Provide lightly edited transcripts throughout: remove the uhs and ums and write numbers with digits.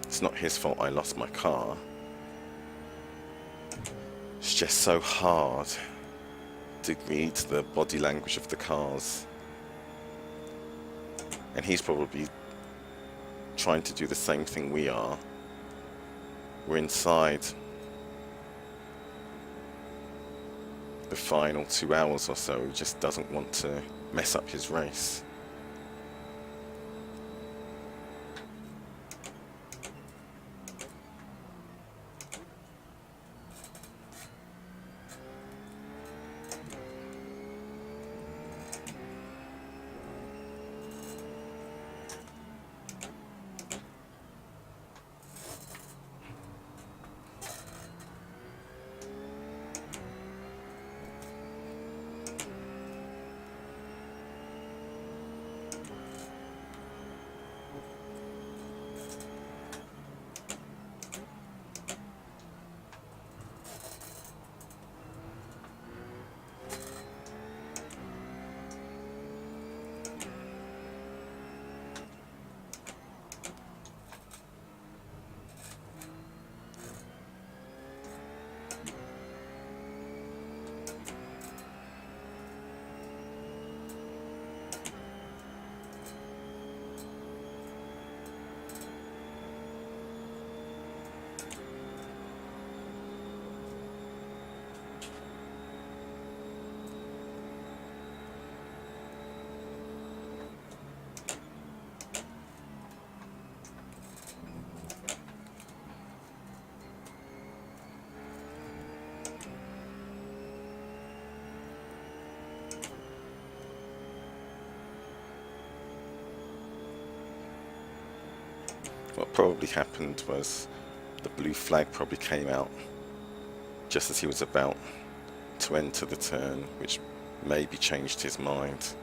It's not his fault I lost my car. It's just so hard to read the body language of the cars. And he's probably trying to do the same thing we are. We're inside the final 2 hours or so. He just doesn't want to mess up his race. What probably happened was the blue flag probably came out just as he was about to enter the turn, which maybe changed his mind.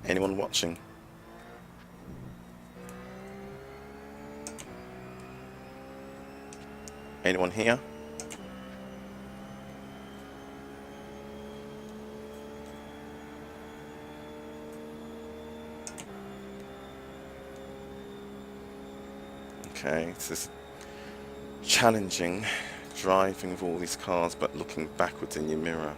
Anyone watching? Anyone here? Okay, this is challenging, driving with all these cars but looking backwards in your mirror.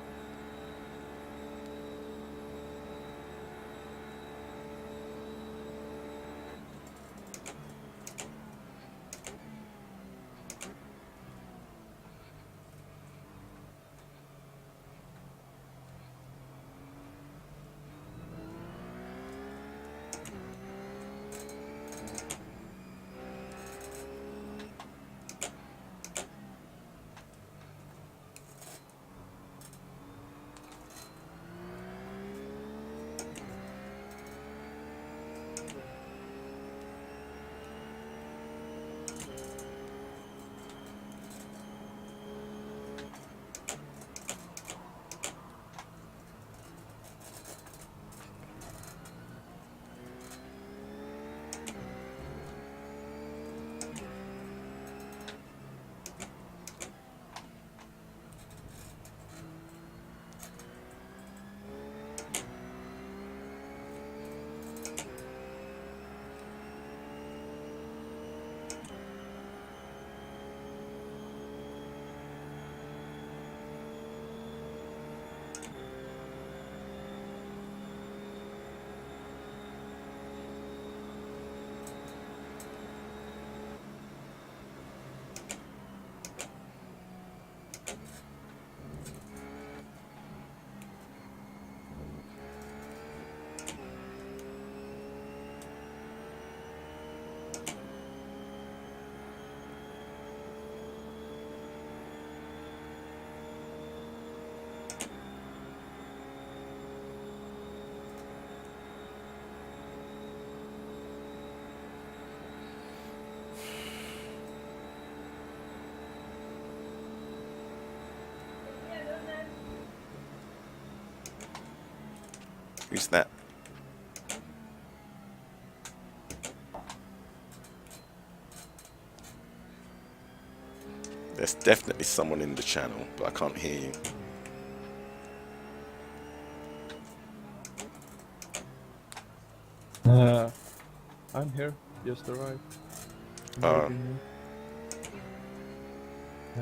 Who's that? There's definitely someone in the channel, but I can't hear you. I'm here, just arrived. Oh.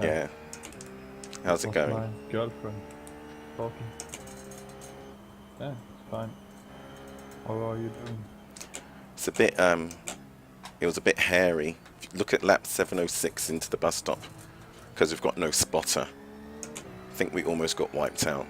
Yeah. How's it going? My girlfriend talking. Yeah, it's fine. How are you doing? It's a bit, it was a bit hairy. Look at lap 706 into the bus stop, because we've got no spotter. I think we almost got wiped out.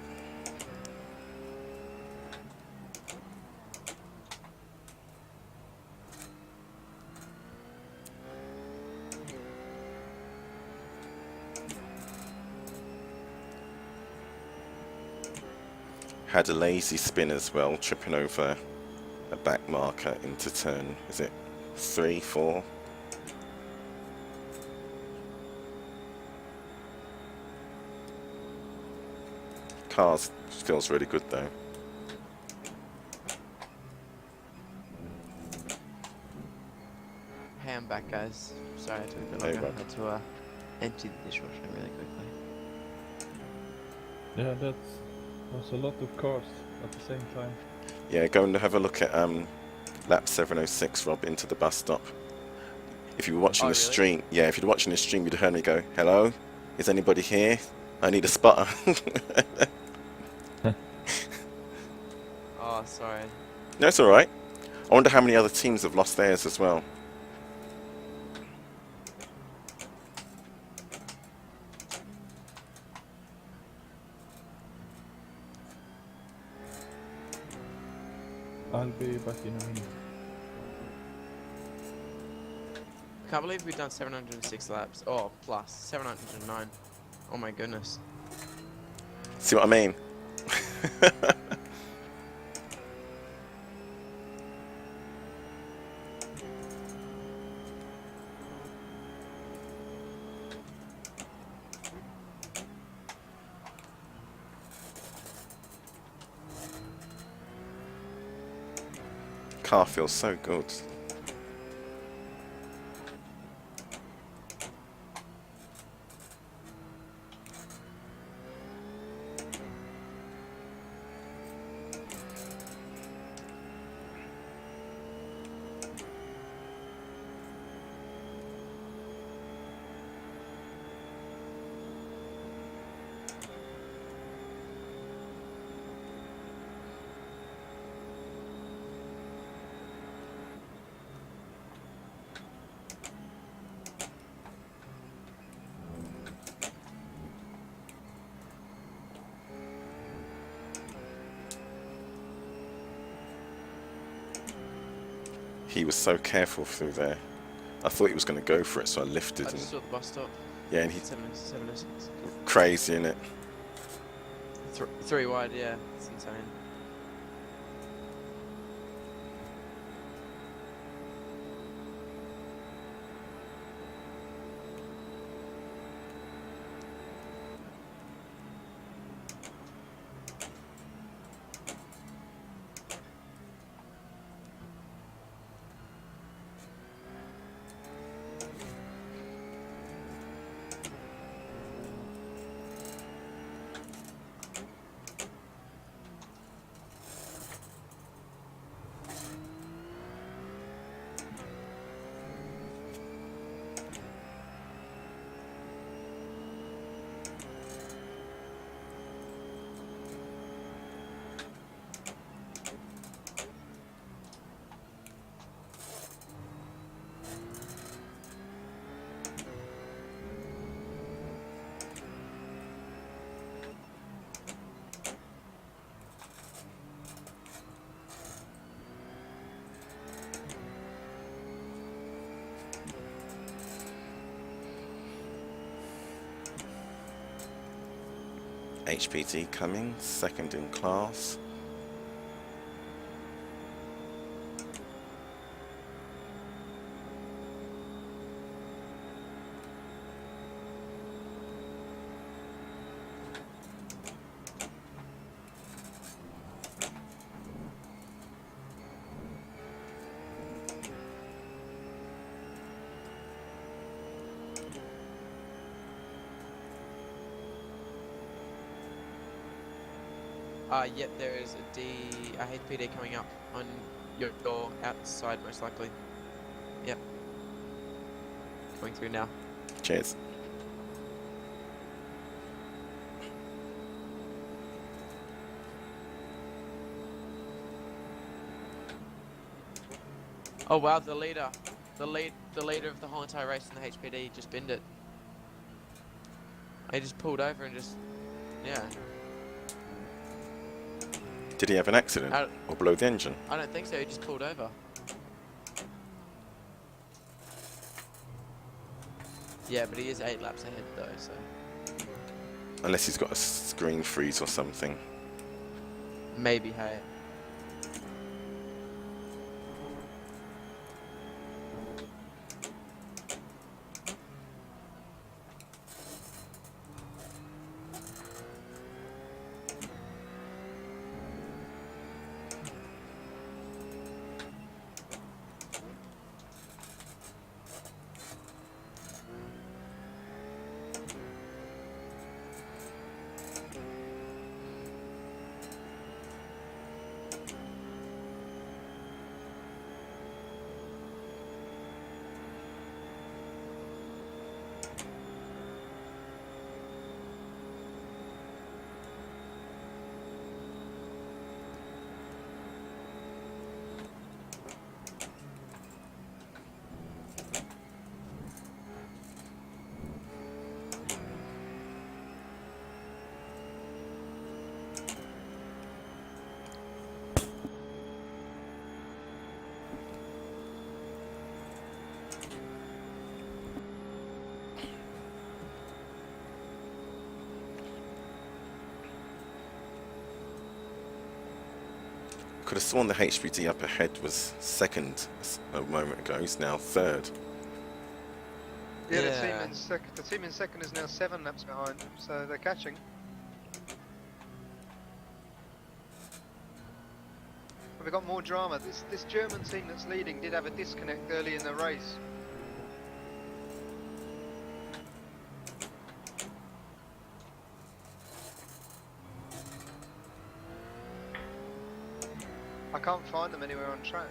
Had a lazy spin as well, tripping over a back marker into turn, is it 3, 4? Cars feels really good though. Hey, I'm back, guys. Sorry I took a bit longer. I had to empty the dishwasher really quickly. Yeah, that's a lot of cars at the same time. Yeah, go and have a look at lap 706, Rob, into the bus stop. If you were watching the stream, yeah, if you're watching the stream, you'd hear me go, "Hello, is anybody here? I need a spotter." Oh, sorry. No, it's all right. I wonder how many other teams have lost theirs as well. I'll be back in a minute. I can't believe we've done 706 laps. Oh, plus 709. Oh my goodness. See what I mean? car feels so good. He was so careful through there. I thought he was going to go for it, so I lifted I him. just saw the bus stop. Yeah, and he 706. crazy, innit? Three wide, yeah. It's insane. HPT coming, second in class. Yep, there is a HPD coming up on your door outside, most likely. Yep. Coming through now. Cheers. Oh wow, the leader of the whole entire race in the HPD just binned it. He just pulled over and just, yeah. Did he have an accident or blow the engine? I don't think so. He just pulled over. Yeah, but he is 8 laps ahead though, so. Unless he's got a screen freeze or something. Maybe, hey. Could have sworn the HPT up ahead was second a moment ago. He's now third. Yeah, Yeah. the team in second is now 7 laps behind, so they're catching. we got more drama. This German team that's leading did have a disconnect early in the race. I can't find them anywhere on track.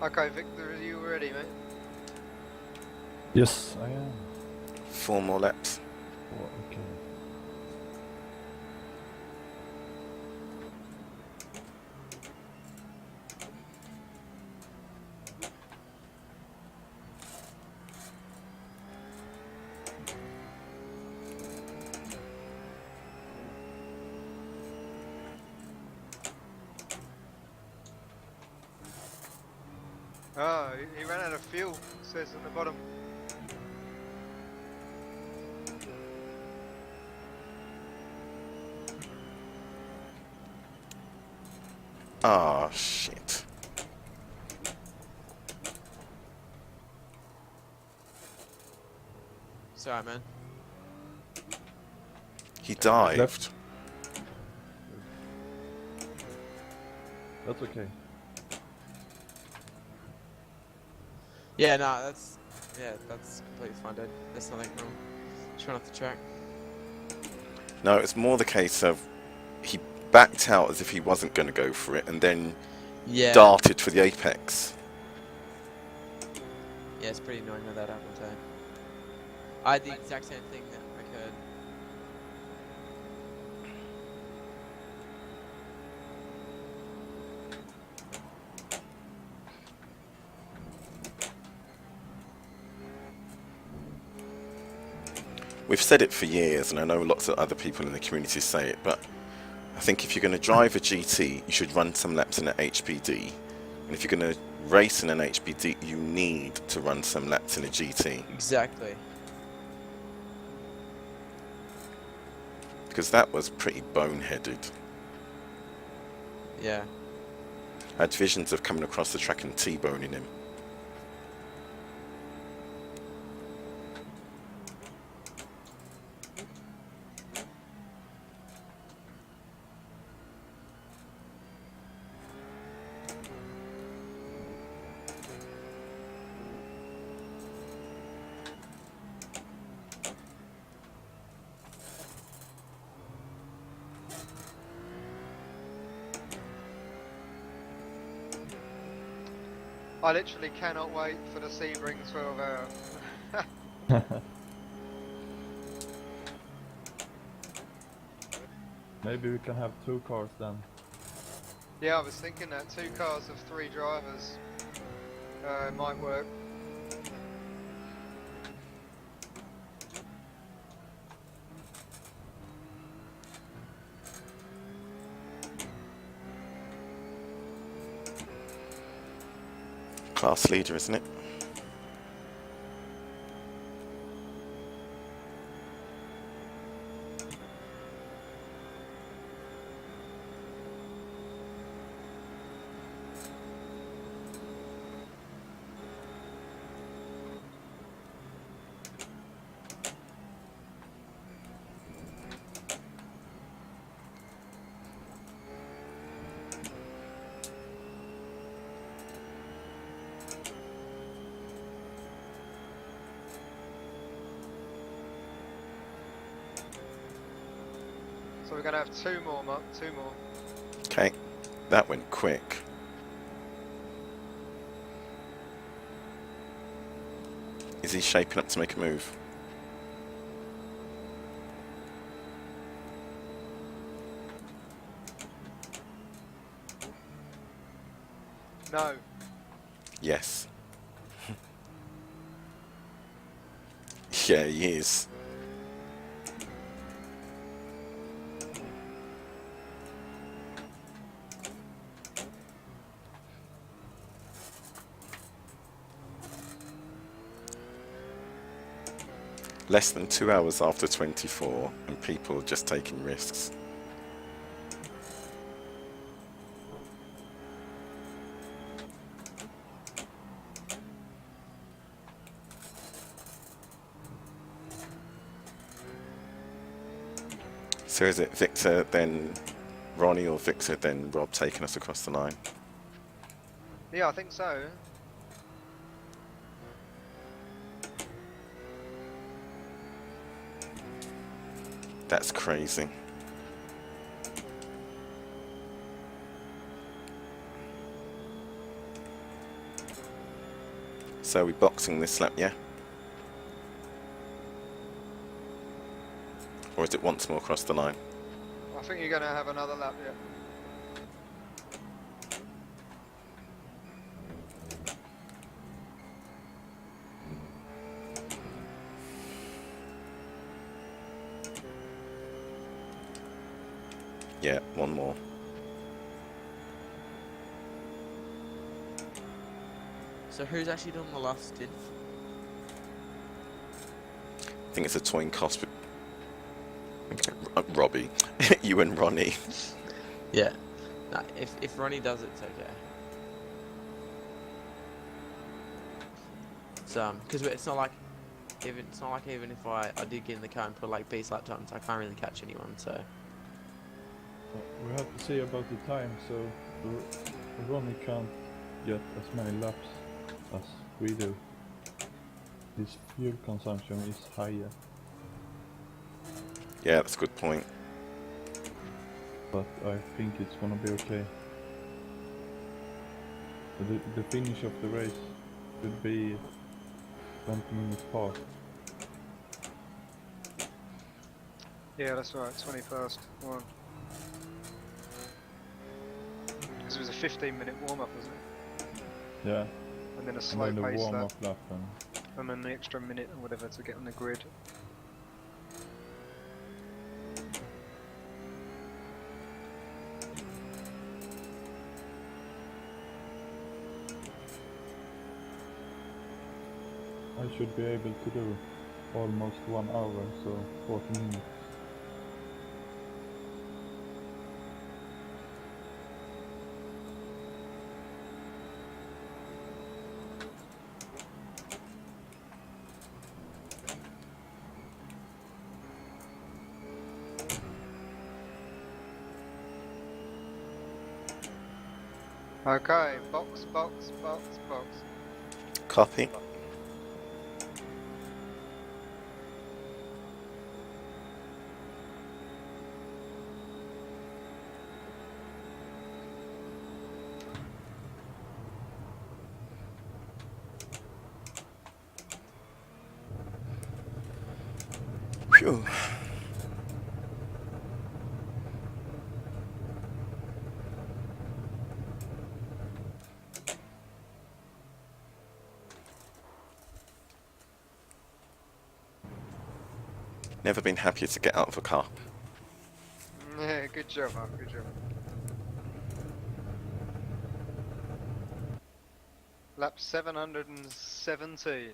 Okay, Victor, are you ready, mate? Yes, I am. 4 more laps. Oh, okay. Oh, he ran out of fuel, it says at the bottom. Ah, shit. Sorry, man. He dived. Left. That's okay. Yeah, no, that's completely fine, dude. There's nothing wrong. Just run off the track. No, it's more the case of he backed out as if he wasn't going to go for it and then Yeah. darted for the apex. Yeah, it's pretty annoying when that happens, eh? I had the exact same thing that occurred. We've said it for years, and I know lots of other people in the community say it, but I think if you're going to drive a GT, you should run some laps in an HPD. And if you're going to race in an HPD, you need to run some laps in a GT. Exactly. Because that was pretty boneheaded. Yeah. I had visions of coming across the track and T-boning him. I literally cannot wait for the Sebring 12 hour. Maybe we can have 2 cars then. Yeah, I was thinking that 2 cars of 3 drivers might work. Class leader, isn't it? So we're gonna have two more, Mark. Two more. Okay, that went quick. Is he shaping up to make a move? No. Yes. Yeah, he is. Less than 2 hours after 24, and people are just taking risks. So is it Victor, then Ronnie, or Victor, then Rob taking us across the line? Yeah, I think so. That's crazy. So we're boxing this lap, yeah? Or is it once more across the line? I think you're gonna have another lap, yeah. Yeah, one more. So who's actually doing the last stint? I think it's a twin cost. Robbie, you and Ronnie. Yeah. Nah, if Ronnie does it, it's okay. So, because it's not like even if I did get in the car and put like base lap times, I can't really catch anyone. So We have to see about the time, so Ronnie can't get as many laps as we do. His fuel consumption is higher, Yeah, that's a good point. but I think it's gonna be okay. The finish of the race should be 20 minutes past. Yeah, that's right. 21st one. Because it was a 15-minute warm-up, wasn't it? Yeah, And then a and slow then the pace lap, warm-up lap, and then the extra minute or whatever to get on the grid. I should be able to do almost 1 hour, so 40 minutes. Okay, box, box, box, box. Copy. Phew. Never been happier to get out of a car. Yeah, good job, Mark, good job. Lap 717.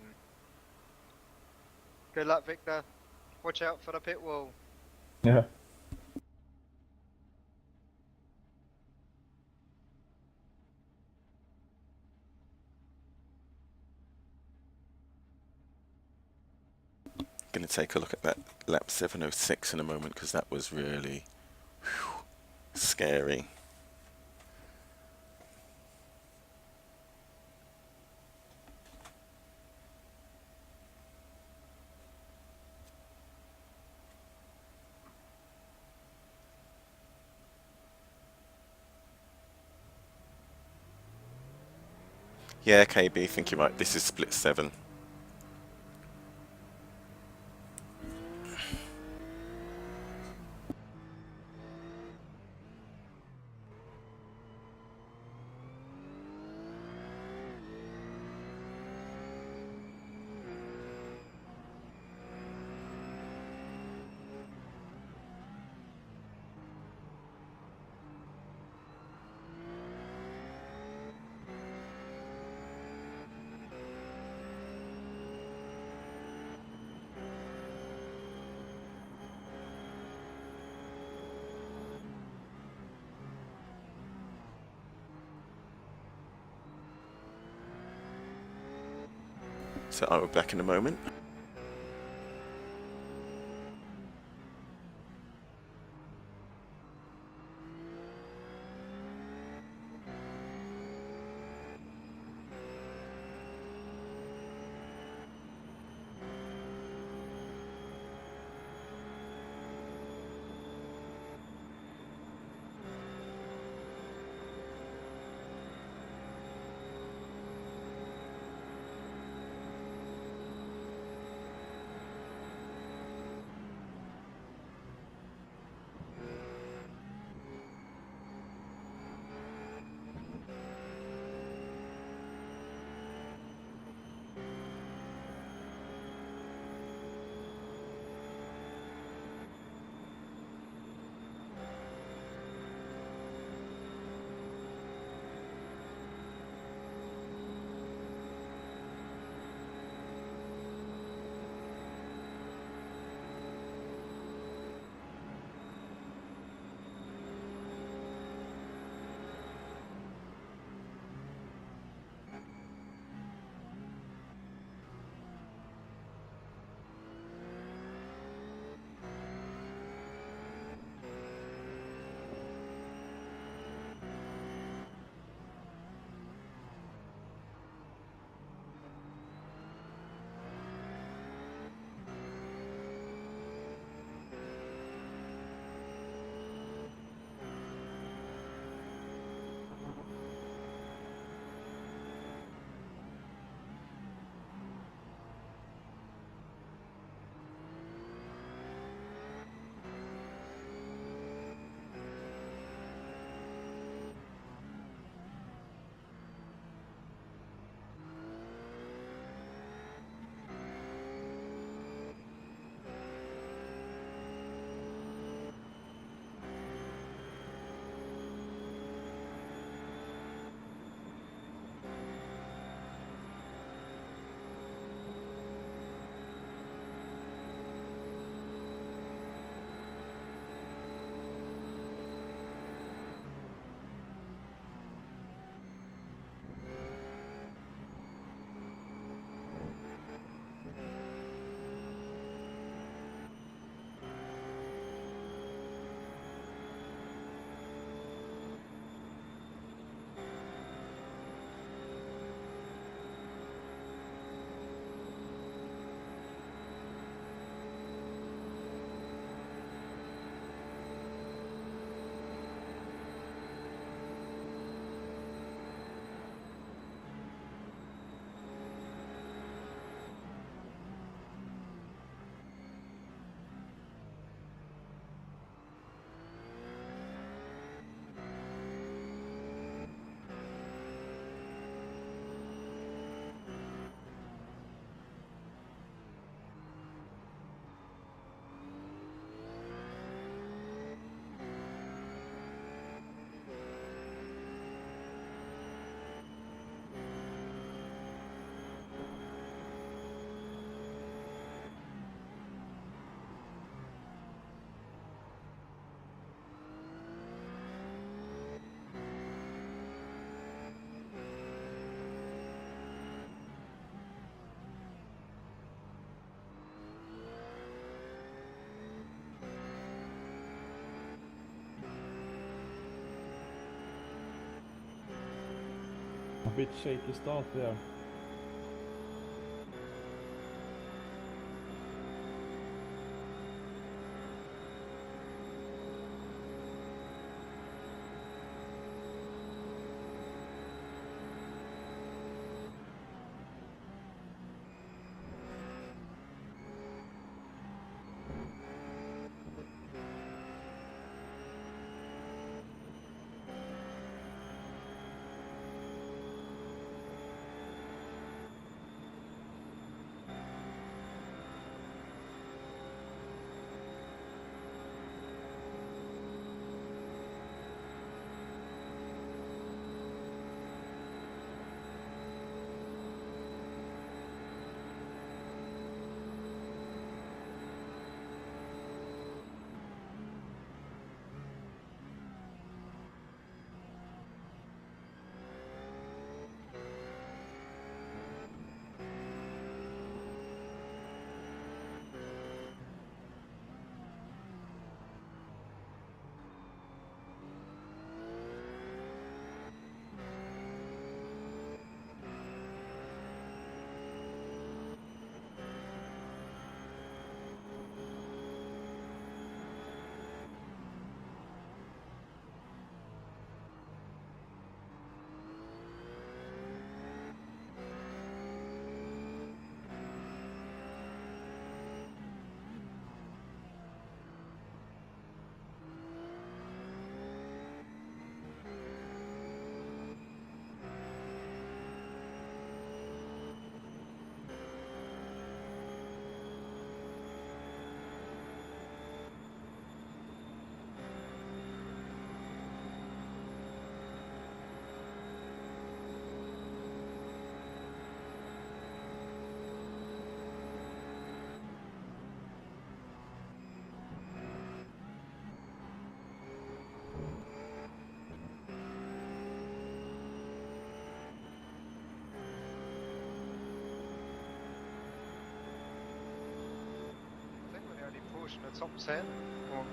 Good luck, Victor. Watch out for the pit wall. Yeah. Going to take a look at that lap 706 in a moment, because that was really scary. Yeah, KB, I think you're right. This is split 7. So I'll be back in a moment. A bit shaky start there. finish in the top 10. Or...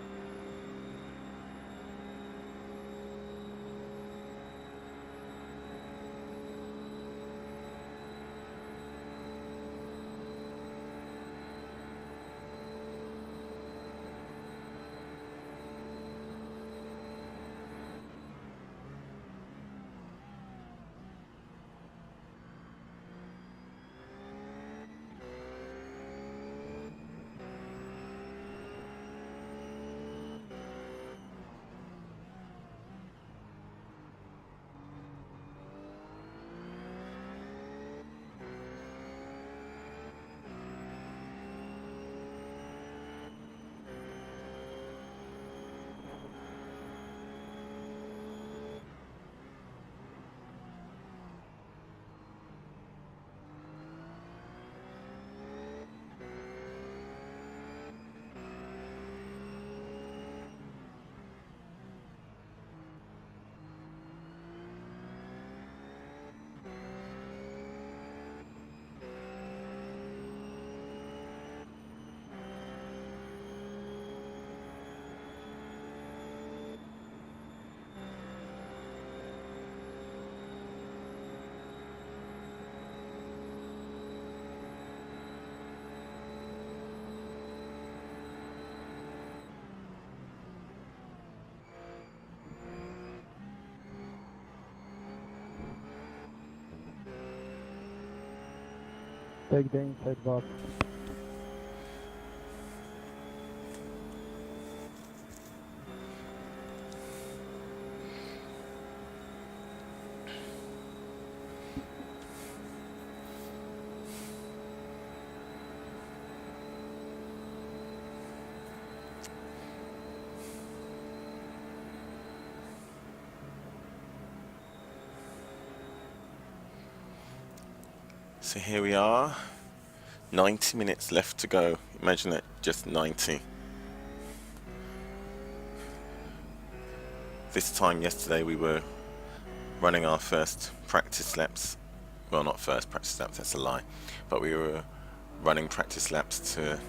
Take the inside box. So here we are, 90 minutes left to go. Imagine that, just 90. This time yesterday we were running our first practice laps. Well, not first practice laps, that's a lie. But we were running practice laps to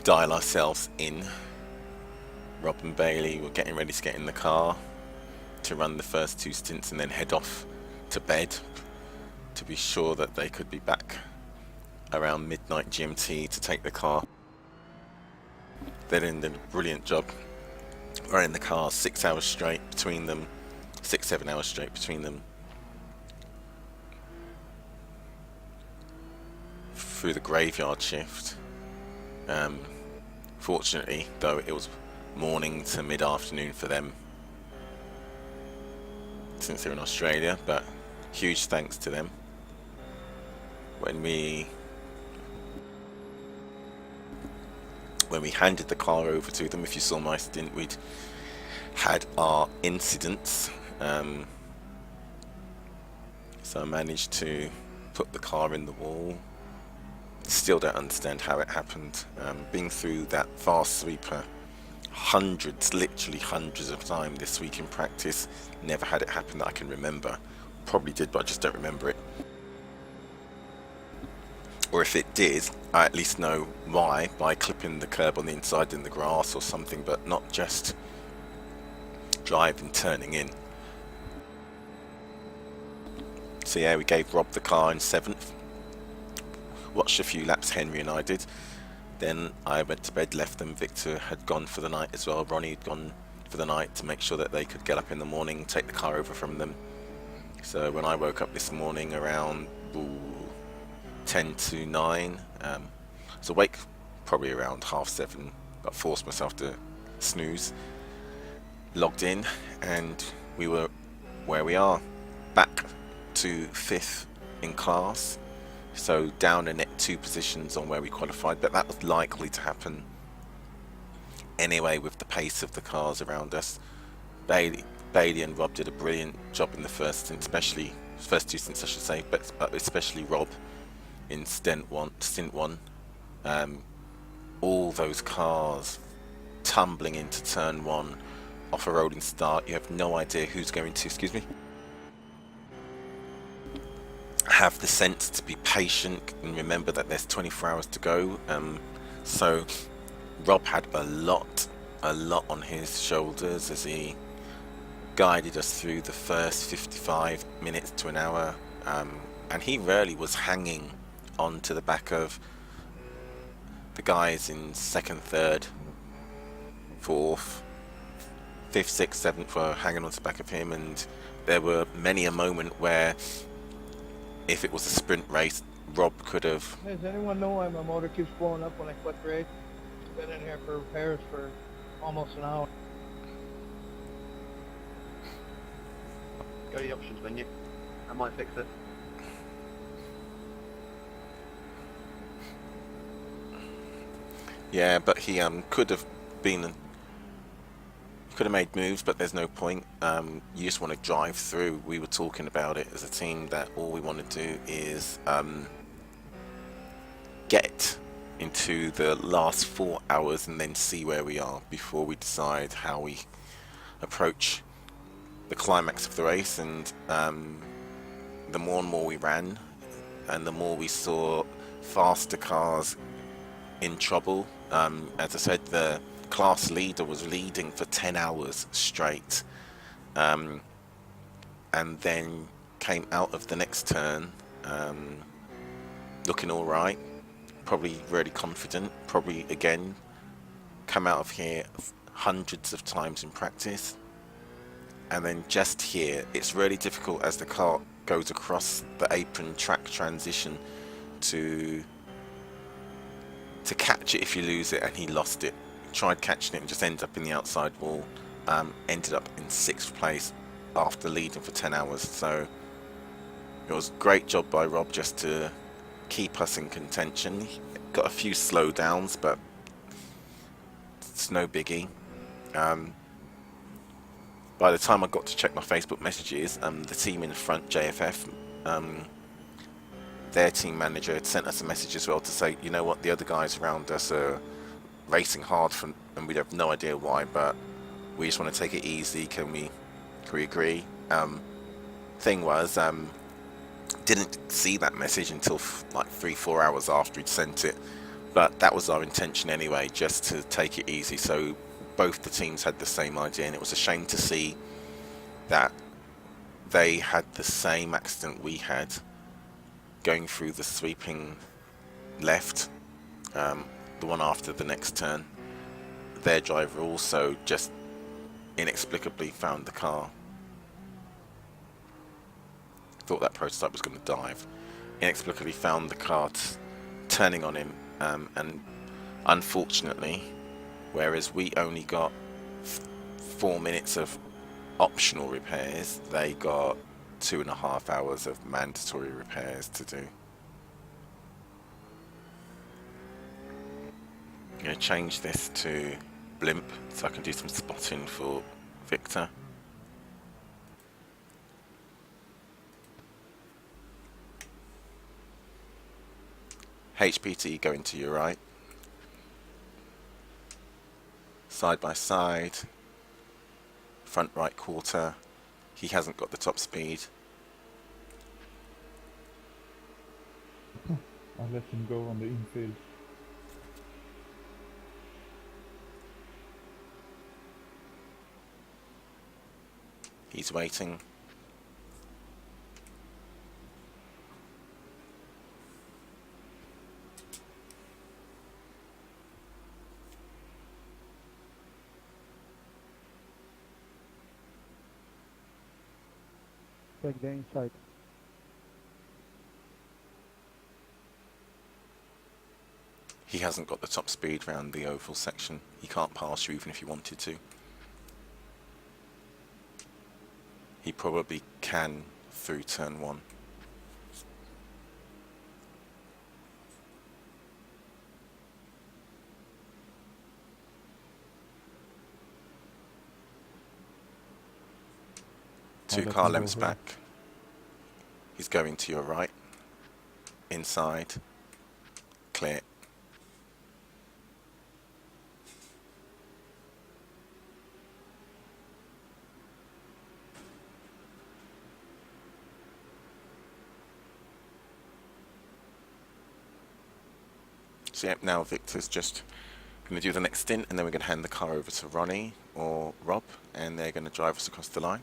dial ourselves in. Rob and Bailey were getting ready to get in the car to run the first 2 stints and then head off to bed, to be sure that they could be back around midnight GMT to take the car. They then did a brilliant job running the car 6 hours straight between them, 6-7 hours straight between them, through the graveyard shift. Fortunately, though, it was morning to mid-afternoon for them since they're in Australia, but huge thanks to them. When we handed the car over to them, if you saw my stint, we'd had our incidents. So I managed to put the car in the wall. Still don't understand how it happened. Being through that fast sweeper literally hundreds of times this week in practice, never had it happen that I can remember. Probably did, but I just don't remember it. Or if it did, I at least know why, by clipping the curb on the inside in the grass or something, but not just driving, turning in. So yeah, we gave Rob the car in 7th. Watched a few laps, Henry and I did. Then I went to bed, left them. Victor had gone for the night as well. Ronnie had gone for the night to make sure that they could get up in the morning, take the car over from them. So when I woke up this morning around 10 to 9, I was awake probably around 7:30, but forced myself to snooze. Logged in and we were where we are, back to 5th in class. So down a net 2 positions on where we qualified, but that was likely to happen anyway with the pace of the cars around us. Bailey and Rob did a brilliant job in the first stint, especially first 2 stints I should say, but especially Rob in stint one. All those cars tumbling into turn 1 off a rolling start. You have no idea who's going to, have the sense to be patient and remember that there's 24 hours to go. So Rob had a lot on his shoulders as he guided us through the first 55 minutes to an hour, and he really was hanging on to the back of the guys in second, third, fourth, fifth, sixth, seventh were hanging on to the back of him, and there were many a moment where if it was a sprint race, Rob could have... Does anyone know why my motor keeps blowing up when I quit race? Been in here for repairs for almost an hour. Go to the options menu. I might fix it. Yeah, but he could have made moves, but there's no point. You just want to drive through. We were talking about it as a team that all we want to do is get into the last 4 hours and then see where we are before we decide how we approach the climax of the race. And the more and more we ran, and the more we saw faster cars in trouble. As I said, the class leader was leading for 10 hours straight, and then came out of the next turn looking all right, probably really confident, probably again come out of here hundreds of times in practice, and then just here it's really difficult as the car goes across the apron track transition to catch it if you lose it, and he lost it. Tried catching it and just ended up in the outside wall. Ended up in 6th place after leading for 10 hours. So it was a great job by Rob just to keep us in contention. He got a few slowdowns, but it's no biggie. By the time I got to check my Facebook messages, the team in the front, JFF, their team manager had sent us a message as well to say, you know what, the other guys around us are racing hard and we have no idea why, but we just want to take it easy. Can we agree? Thing was, didn't see that message until like 3-4 hours after he'd sent it, but that was our intention anyway, just to take it easy. So both the teams had the same idea, and it was a shame to see that they had the same accident we had going through the sweeping left, the one after the next turn. Their driver also just inexplicably found the car. Thought that prototype was going to dive. Inexplicably found the car turning on him, and unfortunately, whereas we only got 4 minutes of optional repairs, they got 2.5 hours of mandatory repairs to do. I'm going to change this to blimp so I can do some spotting for Victor. HPT going to your right. Side by side. Front right quarter. He hasn't got the top speed. I let him go on the infield. He's waiting. Take the inside. He hasn't got the top speed round the oval section. He can't pass you even if he wanted to. He probably can through turn 1. Two car lengths back. He's going to your right. Inside. Clear. So yeah, now Victor's just going to do the next stint, and then we're going to hand the car over to Ronnie or Rob, and they're going to drive us across the line.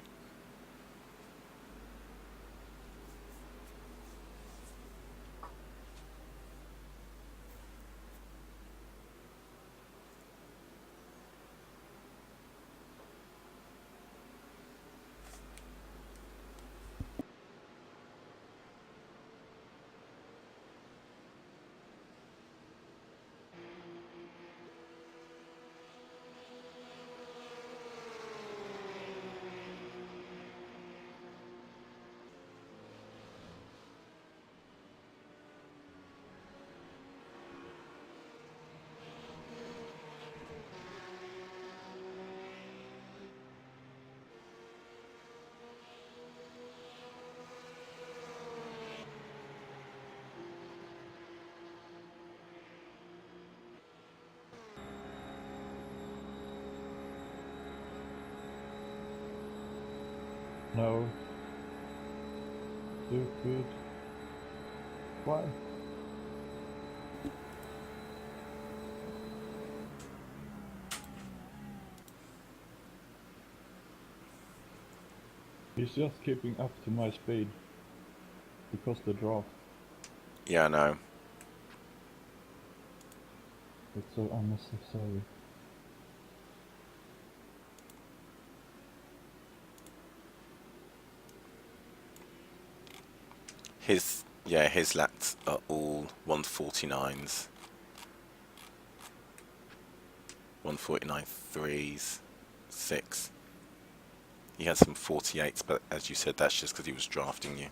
No. Stupid. Why? He's just keeping up to my speed. Because the draft. Yeah, I know. It's so unnecessary. His laps are all 149s. 149 threes, 6. He had some 48s, but as you said, that's just because he was drafting you.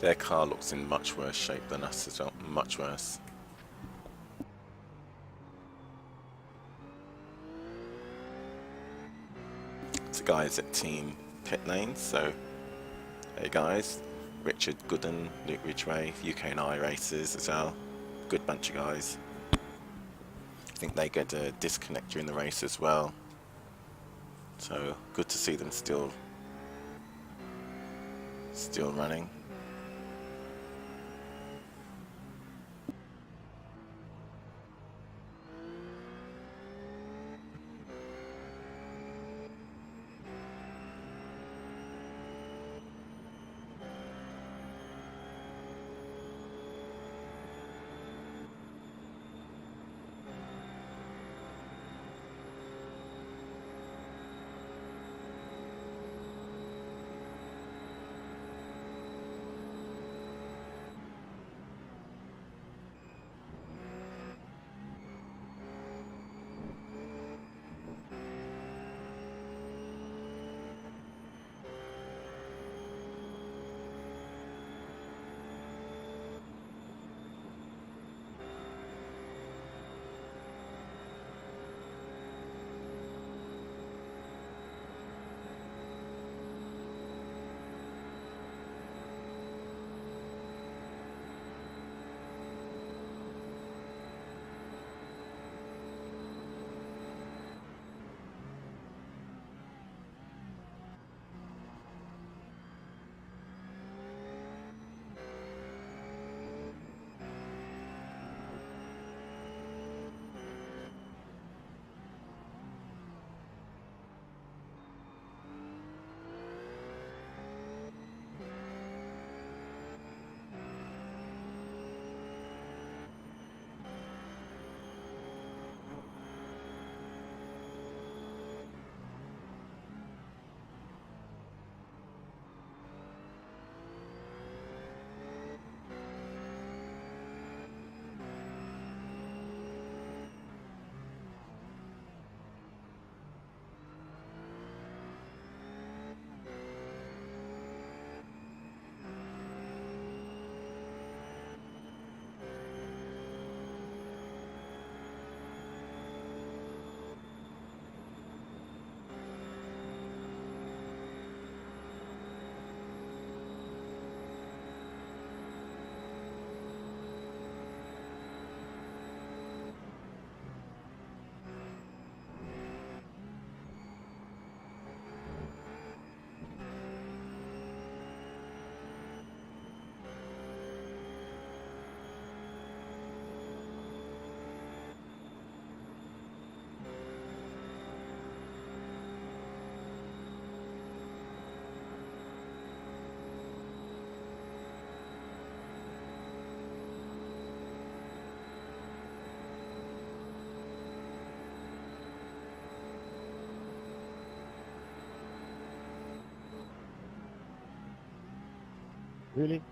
Their car looks in much worse shape than us as well. Much worse. So guys at Team Pit Lane, so hey guys, Richard Gooden, Luke Ridgway, UK and I racers as well. Good bunch of guys. I think they get a disconnect during the race as well. So good to see them still running. Really?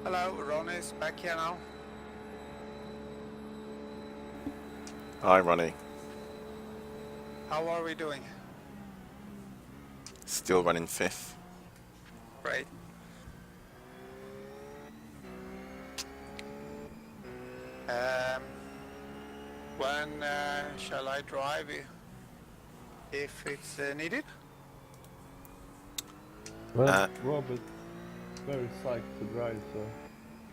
Hello, Ronnie's back here now. Hi, Ronnie. How are we doing? Still running 5th. Great. When shall I drive if it's needed? Well, Robert very psyched to drive, so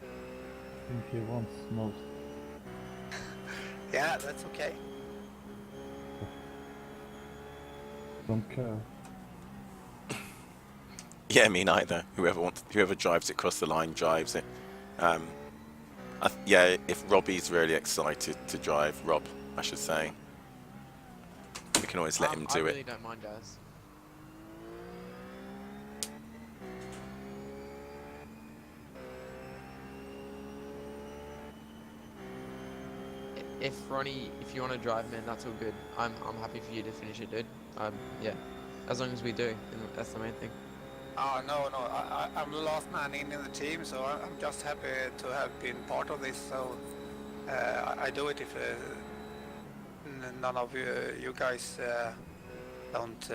I think he wants most. Yeah, that's okay. Don't care. Yeah, me neither. Whoever drives it across the line drives it. Yeah, if Robbie's really excited to drive, Rob, I should say, we can always let him do I it. really don't mind, guys. If Ronnie, if you want to drive, man, that's all good. I'm happy for you to finish it, dude. Yeah, as long as we do, and that's the main thing. Oh, no, I'm the last man in the team, so I'm just happy to have been part of this. So I do it if none of you guys don't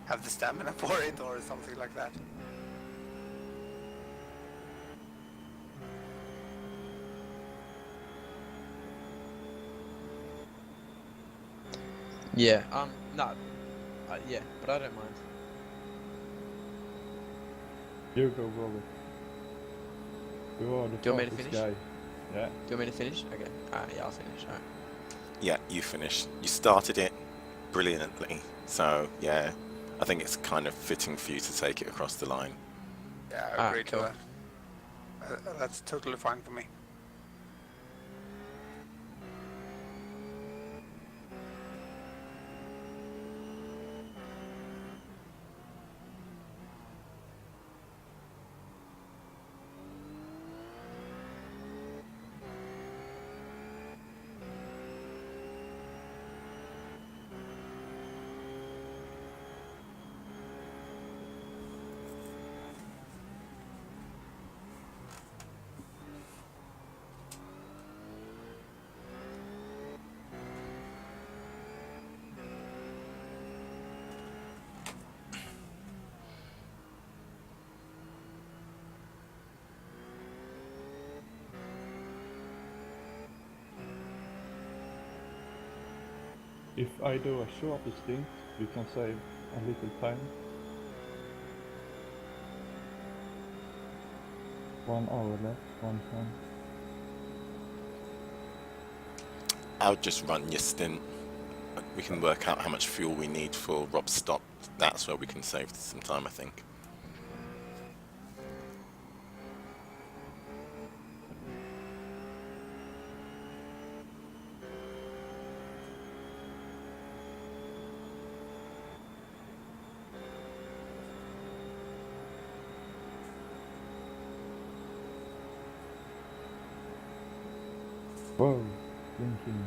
have the stamina for it or something like that. Yeah. No. Yeah, but I don't mind. You go, Robert. You are the Do you want me to fastest finish? guy. Yeah. Do you want me to finish? Okay. Yeah, I'll finish. Alright. Yeah, you finished. You started it brilliantly. So, yeah, I think it's kind of fitting for you to take it across the line. Yeah, I agree cool. to that. That's totally fine for me. If I do a shorter stint, you can save a little time. 1 hour left, 1 time. I'll just run your stint. We can work out how much fuel we need for Rob's stop. That's where we can save some time, I think. Whoa, blinking.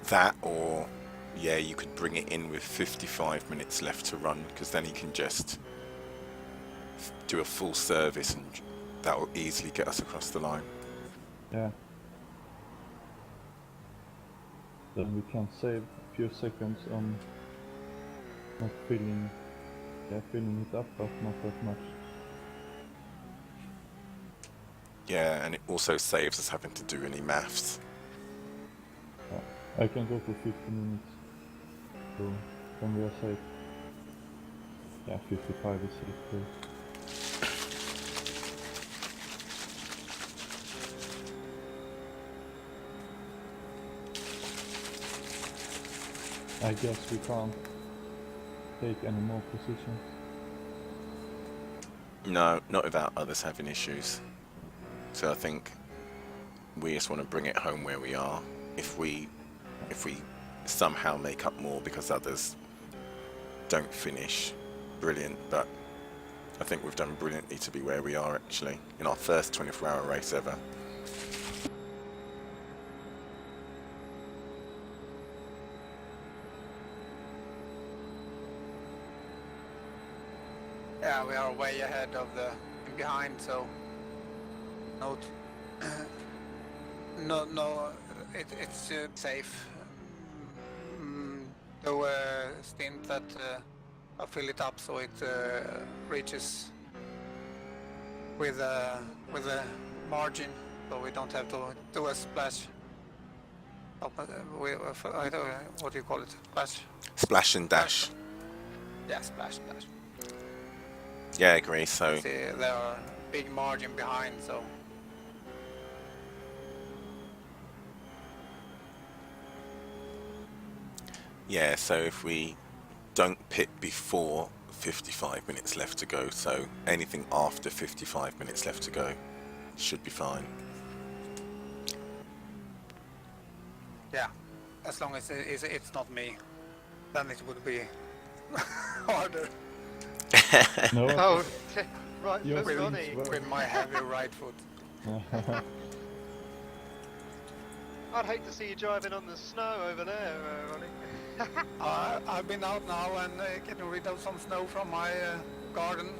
That, or yeah, you could bring it in with 55 minutes left to run, because then you can just do a full service and that will easily get us across the line. Yeah. Then we can save a few seconds on not filling it up, but not that much. Yeah, and it also saves us having to do any maths. I can go for 50 minutes, so then we are safe. Yeah, 55 is safe too. I guess we can't take any more positions. No, not without others having issues. So I think we just want to bring it home where we are. If we somehow make up more because others don't finish, brilliant, but I think we've done brilliantly to be where we are actually in our first 24-hour race ever. Yeah, we are way ahead of the behind, so no, it's safe. Do a stint that I'll fill it up so it reaches with a margin, so we don't have to do a splash. I don't know, what do you call it? Splash? Splash and dash. Yeah, splash and dash. Yeah, I agree. So See, there are big margin behind, so yeah, so if we don't pit before 55 minutes left to go, so anything after 55 minutes left to go should be fine. yeah, as long as it's not me, then it would be harder No, Oh, right Your foot wings Ronnie. were- with my heavy right foot. I'd hate to see you driving on the snow over there, Ronnie. I've been out now and getting rid of some snow from my garden.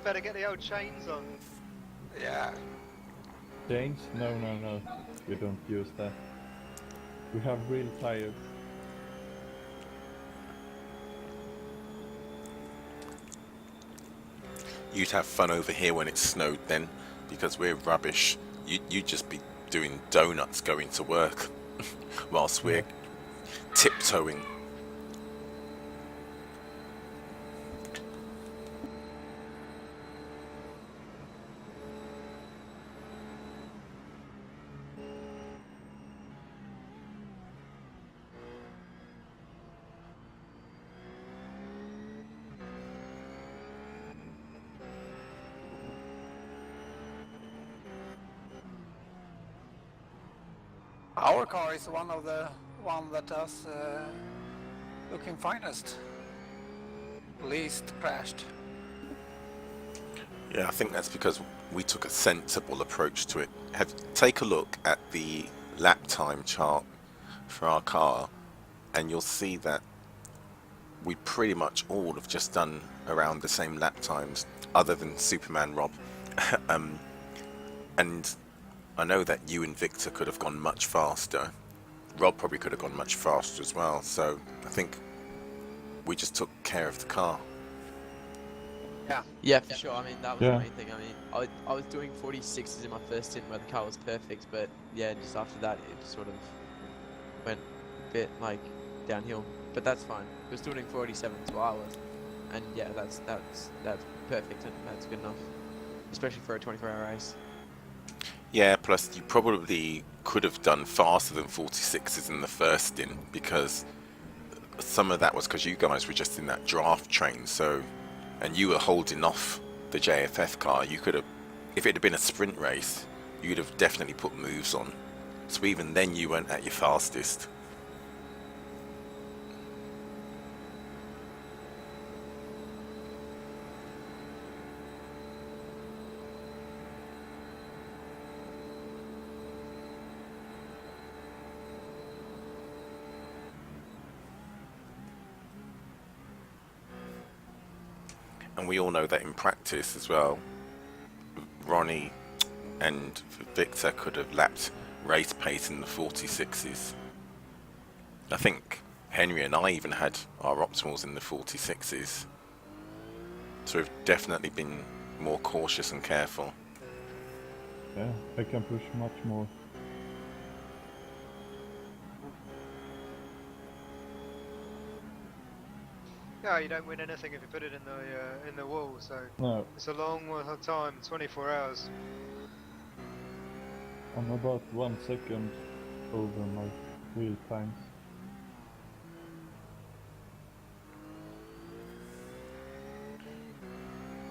Better get the old chains on. Yeah, chains? No, we don't use that. We have real tires. You'd have fun over here when it snowed then, because we're rubbish. You'd just be doing donuts going to work whilst we're tiptoeing. our car is one of the that does looking finest. Least crashed. Yeah, I think that's because we took a sensible approach to it. Take a look at the lap time chart for our car, and you'll see that we pretty much all have just done around the same lap times, other than Superman Rob. And I know that you and Victor could have gone much faster. Rob probably could have gone much faster as well. So I think we just took care of the car. Yeah, for sure. I mean, that was Yeah. the main thing. I mean, I was doing 46s in my first stint where the car was perfect, but yeah, just after that, it sort of went a bit like downhill. But that's fine. We're still doing 47s while I was. and yeah, that's perfect and that's good enough, especially for a 24-hour race. Yeah, plus you probably could have done faster than 46s in the first stint, because some of that was because you guys were just in that draft train, so, and you were holding off the JFF car. You could have, if it had been a sprint race, you'd have definitely put moves on. So even then you weren't at your fastest. And we all know that in practice as well, Ronnie and Victor could have lapped race pace in the 46s. I think Henry and I even had our optimals in the 46s. So we've definitely been more cautious and careful. Yeah, I can push much more. Yeah, you don't win anything if you put it in the wall. So No, it's a long time, 24 hours. I'm about 1 second over my wheel times.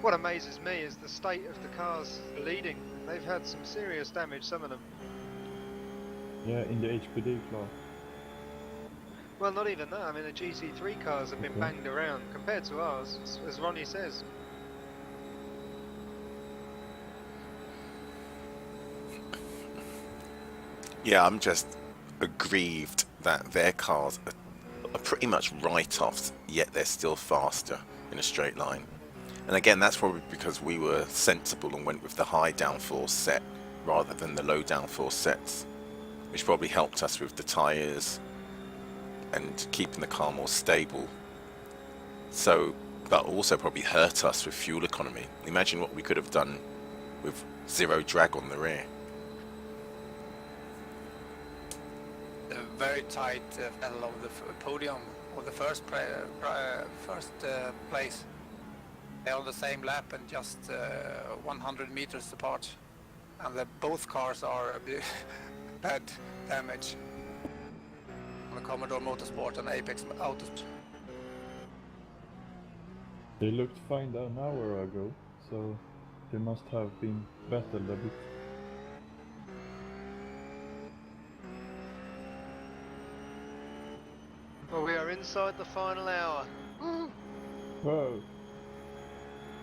What amazes me is the state of the cars leading. They've had some serious damage, some of them. Yeah, in the HPD class. Well, not even that. I mean, the GT3 cars have been Okay. banged around compared to ours, as Ronnie says. Yeah, I'm just aggrieved that their cars are pretty much write-offs, yet they're still faster in a straight line. And again, that's probably because we were sensible and went with the high downforce set rather than the low downforce sets, which probably helped us with the tyres and keeping the car more stable. So, but also probably hurt us with fuel economy. Imagine what we could have done with zero drag on the rear. The very tight battle of the podium or the first place. They're on the same lap and just 100 meters apart, and both cars are bad damage. The Commodore Motorsport and Apex Autos. They looked fine an hour ago, so they must have been battled a bit. Well, we are inside the final hour. Woo! Whoa!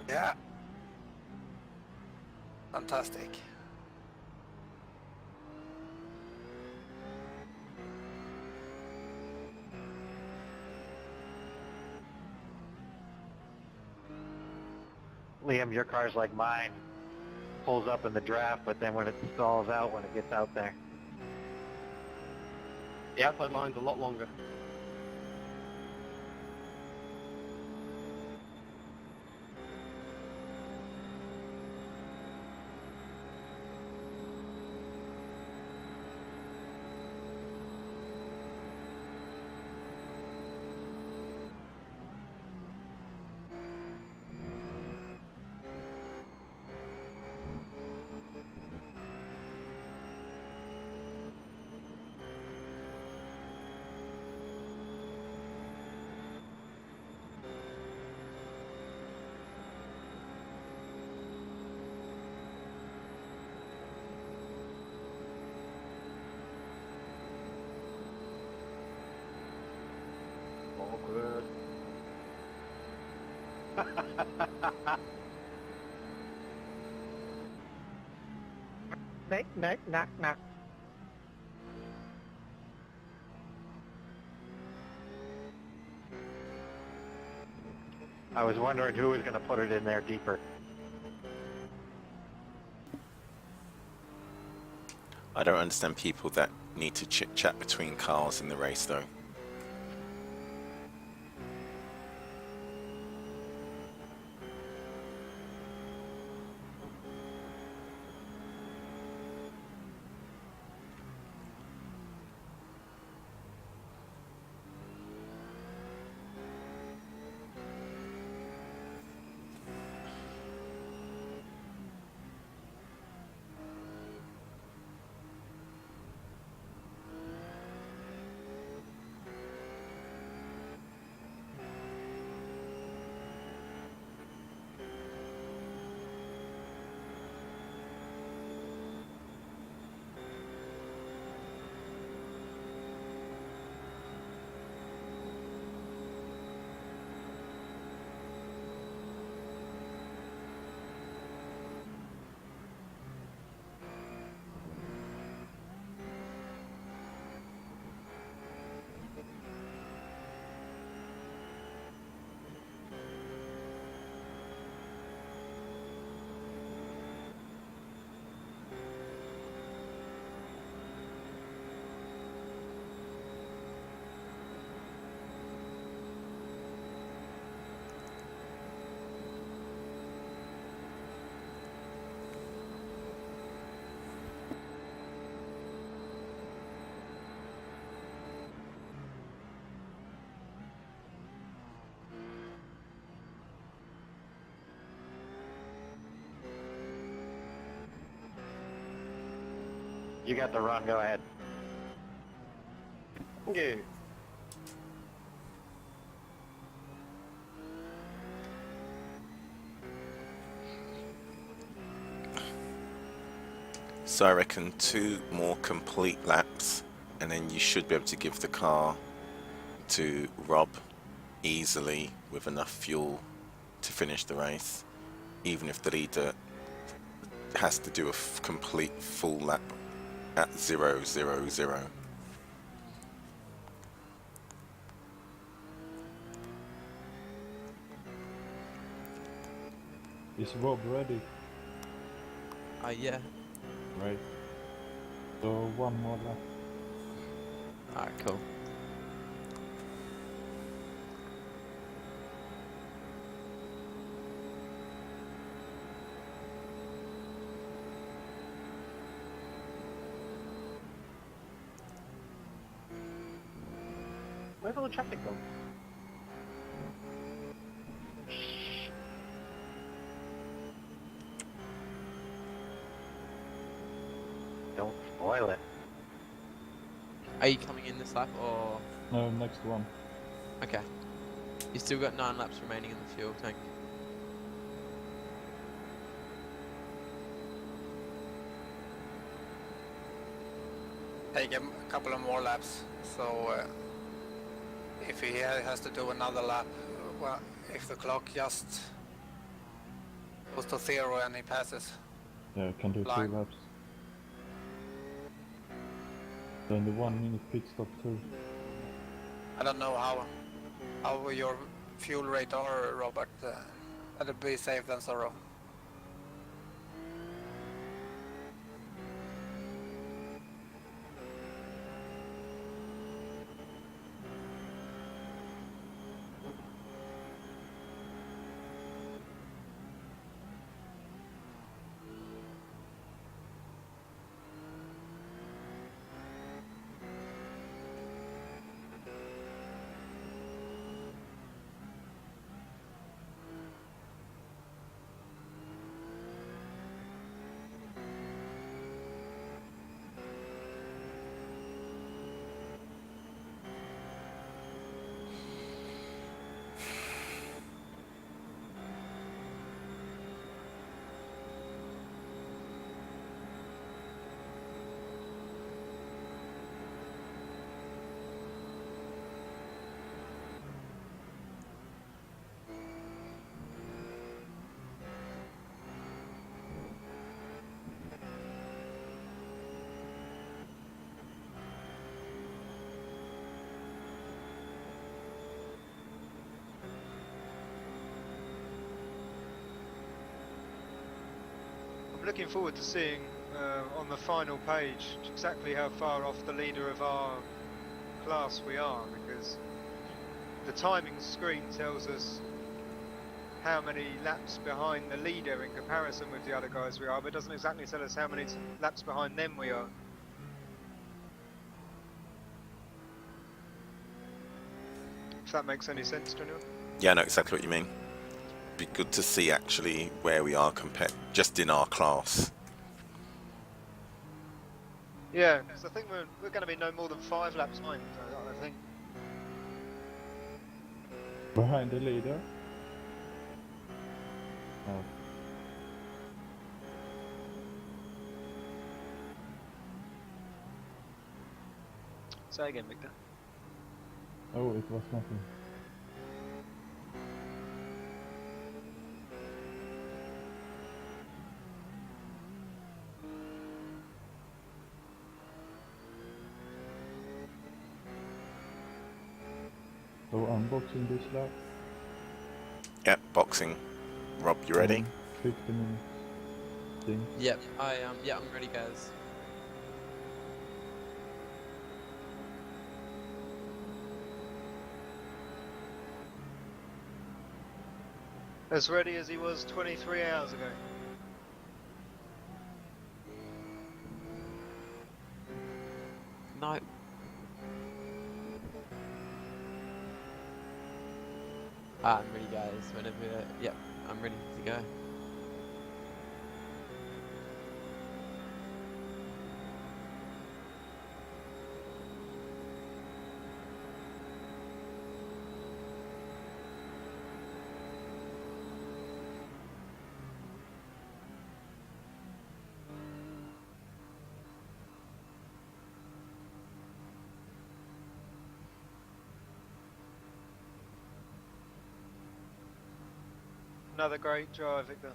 Yeah. Fantastic. Liam, your car's like mine. Pulls up in the draft, but then when it stalls out when it gets out there. Yeah, but mine's a lot longer. Awkward. Knock, knock, knock, knock. I was wondering who was going to put it in there deeper. I don't understand people that need to chit-chat between cars in the race though. You got the run, go ahead. Yeah. So I reckon 2 more complete laps, and then you should be able to give the car to Rob easily with enough fuel to finish the race, even if the leader has to do a complete full lap at 0:00. Is Rob ready? Yeah. Right. So 1 more lap. Alright, cool. Where's all the traffic gone? Don't spoil it. Are you coming in this lap or? No, next one. Okay. You still got 9 laps remaining in the fuel tank. Take him a couple of more laps. So if he has to do another lap, well, if the clock just goes to 0 and he passes, Yeah, I can do 2 Line. laps. Then the 1 minute pit stop too. I don't know how your fuel rate are, Robert. That'd be safe than sorrow. I'm looking forward to seeing on the final page exactly how far off the leader of our class we are, because the timing screen tells us how many laps behind the leader in comparison with the other guys we are, but it doesn't exactly tell us how many laps behind them we are. If that makes any sense to anyone? Yeah, I know exactly what you mean. Be good to see actually where we are compared, just in our class. Yeah, because I think we're going to be no more than 5 laps behind, I think. Behind the leader? Oh. Say again, Victor. Oh, it was nothing. So unboxing this lap. Yep, boxing. Rob, you ready? 50 minutes thing. Yep, yeah, I'm ready, guys. As ready as he was 23 hours ago. No. I'm ready, guys. Whenever, yep, I'm ready to go. Another great drive, Victor.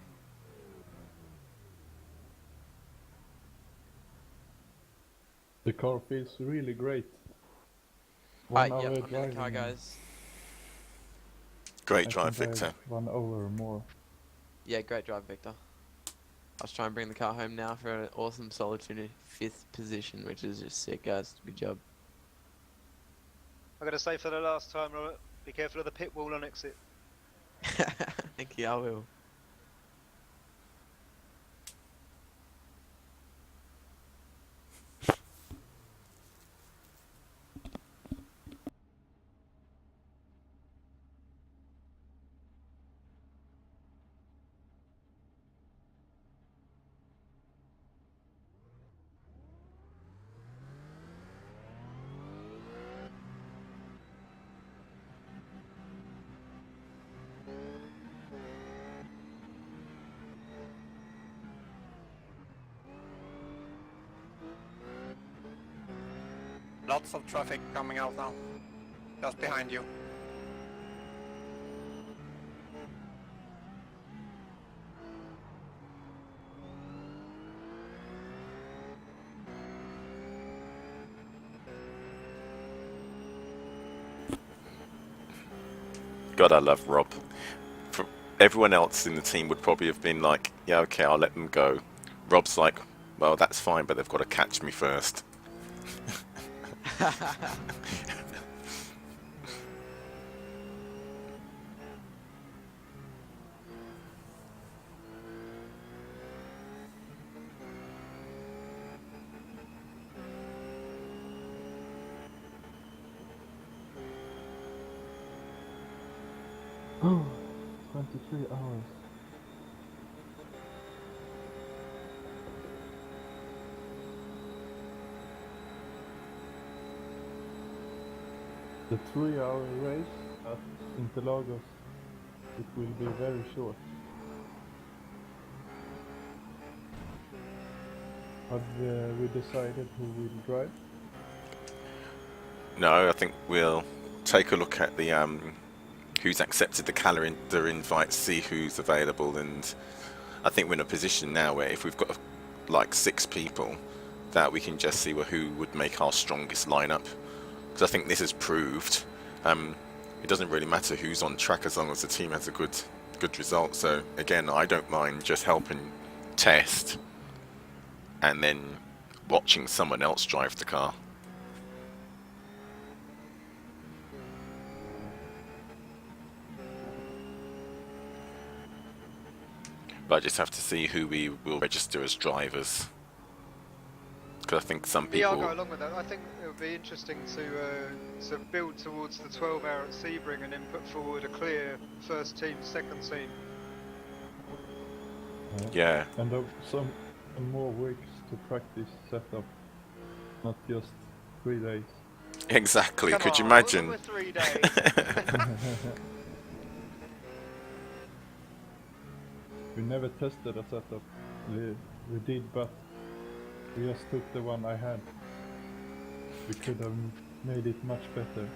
The car feels really great. Yep, 1 hour I'm in the car, driving, guys. Great I drive, think I Victor. have 1 hour or more. Yeah, great drive, Victor. I was trying to bring the car home now for an awesome solitude 5th position, which is just sick, guys. Good job. I'm gonna say for the last time, Robert, be careful of the pit wall on exit. Thank you, I will. Lots of traffic coming out now. Just behind you. God, I love Rob. For everyone else in the team would probably have been like, yeah, okay, I'll let them go. Rob's like, well, that's fine, but they've got to catch me first. Oh, 23 hours. The 3-hour race at Interlagos, it will be very short. Have we decided who will drive? No, I think we'll take a look at the who's accepted the calendar invite, see who's available, and I think we're in a position now where if we've got like 6 people, that we can just see who would make our strongest lineup. Because I think this has proved it doesn't really matter who's on track as long as the team has a good result. So again, I don't mind just helping test and then watching someone else drive the car. But I just have to see who we will register as drivers. Because I think some people... Yeah, I'll go along with that. I think it would be interesting to build towards the 12-hour at Sebring and then put forward a clear first team, second team. Yeah. And some more weeks to practice setup, not just 3 days. Exactly. Come Could you on, imagine? we're 3 days. We never tested a setup. We did, but we just took the one I had. We could have made it much better.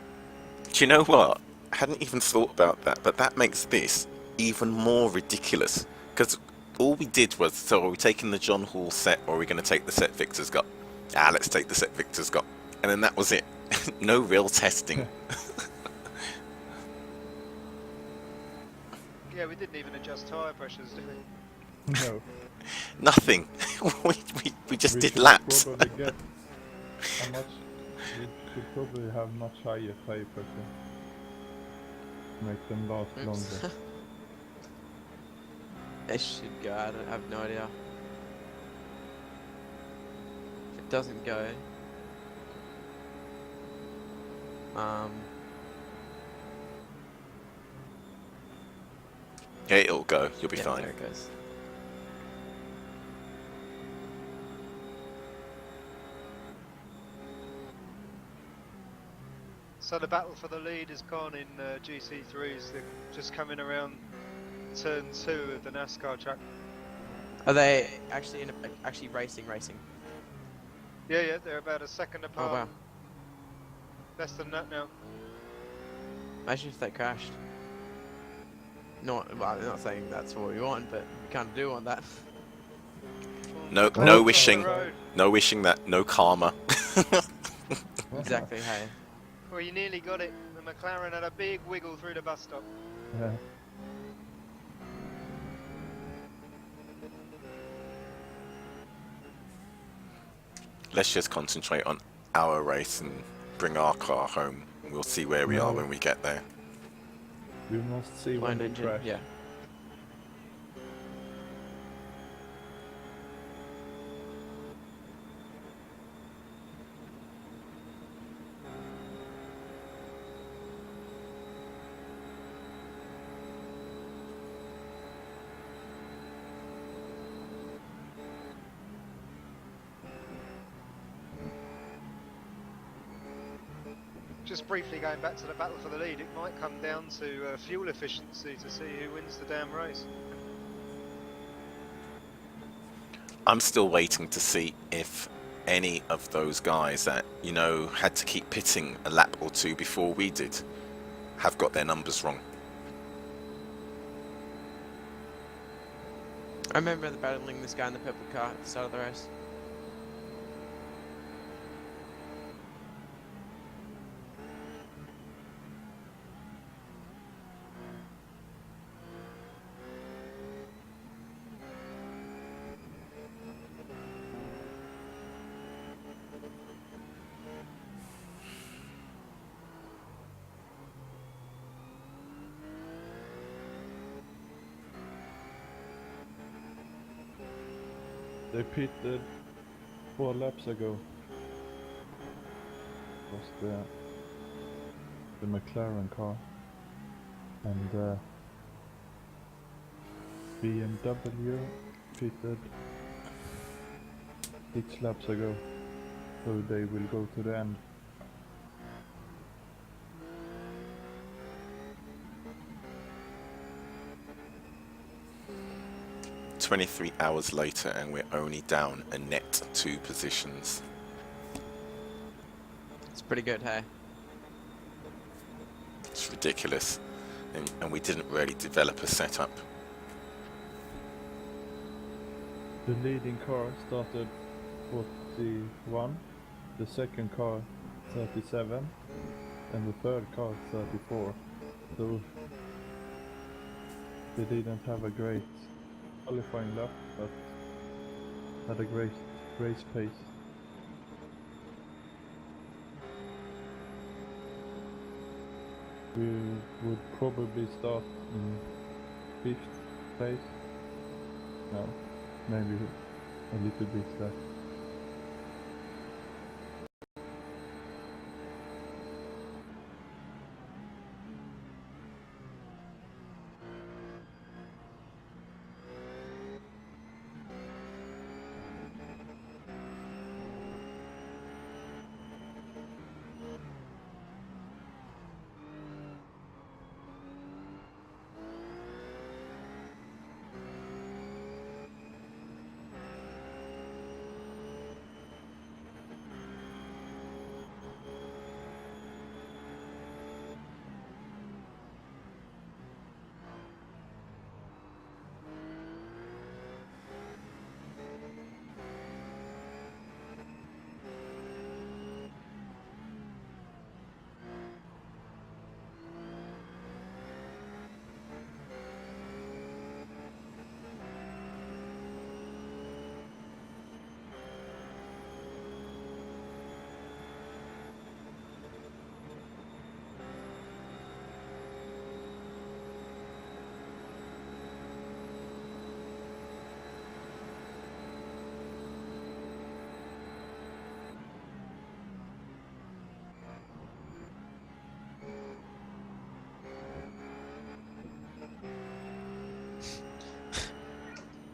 Do you know what? I hadn't even thought about that, but that makes this even more ridiculous. Because all we did was, so are we taking the John Hall set or are we going to take the set Victor's got? Let's take the set Victor's got. And then that was it. No real testing. Yeah, we didn't even adjust tyre pressures, did we? No. Nothing. we just did should laps. Probably get how much? We should probably have much higher tyre pressure. Make them last longer. They should go. I have no idea. If it doesn't go, Yeah, it'll go. You'll be yeah, fine. there it goes. So the battle for the lead is gone in GC3s. They're just coming around turn 2 of the NASCAR track. Are they actually racing? Yeah, they're about a second apart. Oh wow. Less than that now. Imagine if they crashed. Not, well, I'm not saying that's what we want, but we kind of do want that. No, Oh, no it's wishing, the road. no wishing that, no karma. Exactly, hey. Well, you nearly got it. The McLaren had a big wiggle through the bus stop. Yeah. Let's just concentrate on our race and bring our car home. We'll see where we are No. when we get there. We must see when Blind we engine, crash. yeah. Just briefly going back to the battle for the lead, it might come down to fuel efficiency to see who wins the damn race. I'm still waiting to see if any of those guys that, you know, had to keep pitting a lap or two before we did have got their numbers wrong. I remember battling this guy in the purple car at the start of the race. They pitted 4 laps ago. Was the McLaren car and BMW pitted 6 laps ago, so they will go to the end. "23 hours later and we're only down a net 2 positions. It's pretty good, hey. It's ridiculous. And we didn't really develop a setup. The leading car started 41, the second car 37, and the third car 34. So they didn't have a great qualifying lap, but had a great race pace. We would probably start in 5th place. No, maybe a little bit less.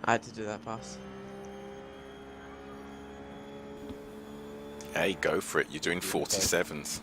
I had to do that pass. Hey, go for it. You're doing 47s.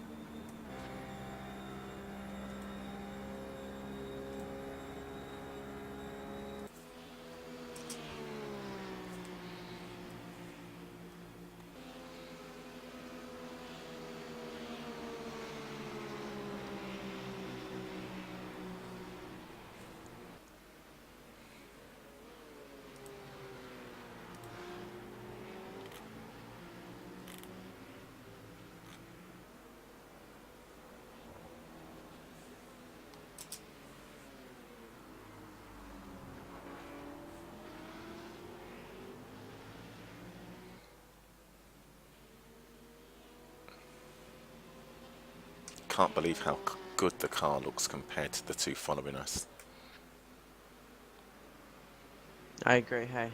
can't believe how good the car looks compared to the two following us. I agree, hey.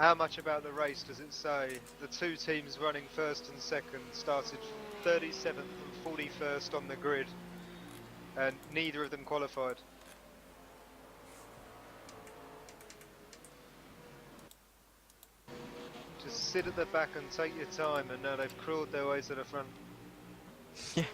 How much about the race does it say? The two teams running first and second started 37th and 41st on the grid, and neither of them qualified. Just sit at the back and take your time, and now they've crawled their way to the front. Yeah.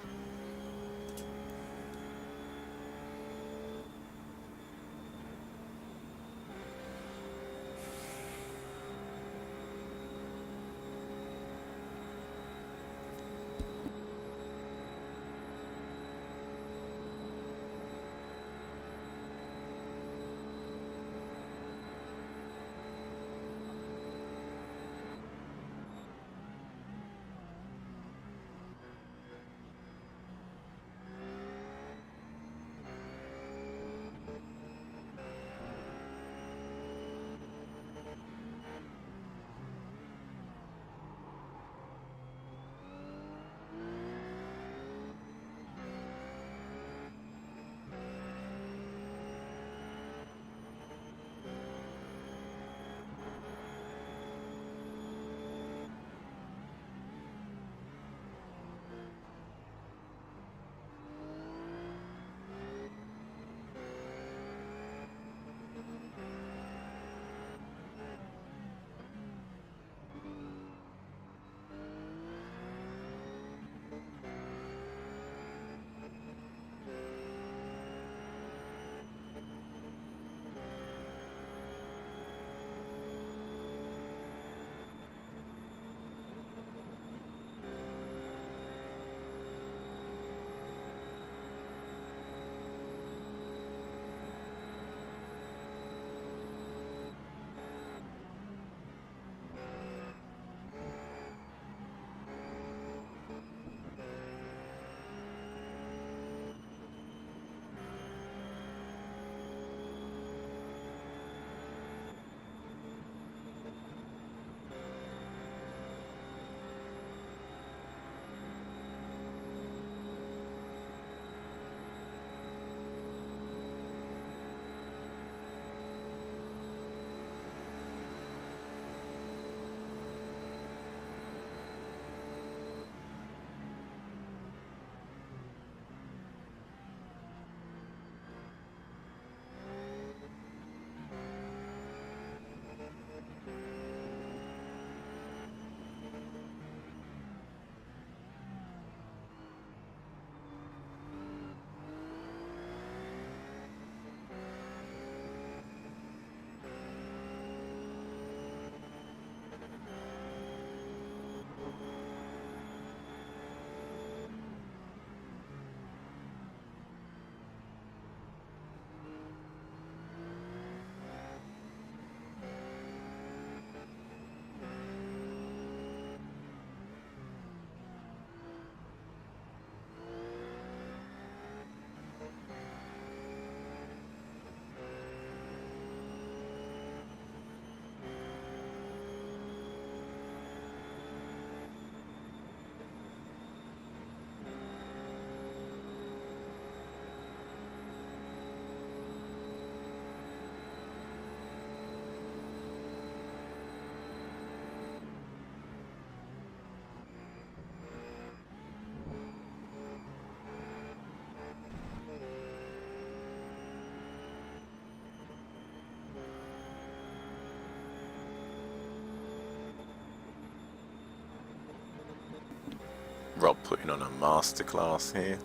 Rob putting on a masterclass here.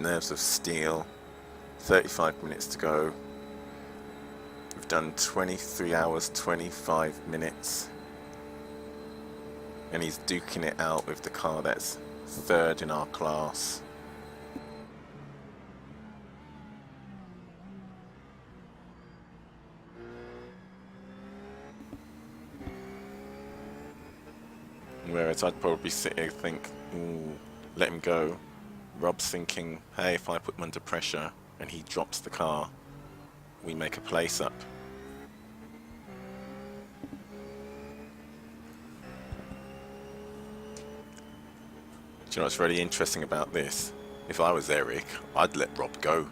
Nerves of steel. 35 minutes to go. We've done 23 hours, 25 minutes. And he's duking it out with the car that's third in our class. Whereas I'd probably sit here and think, ooh, let him go. Rob's thinking, hey, if I put him under pressure and he drops the car, we make a place up. Do you know what's really interesting about this? If I was Eric, I'd let Rob go.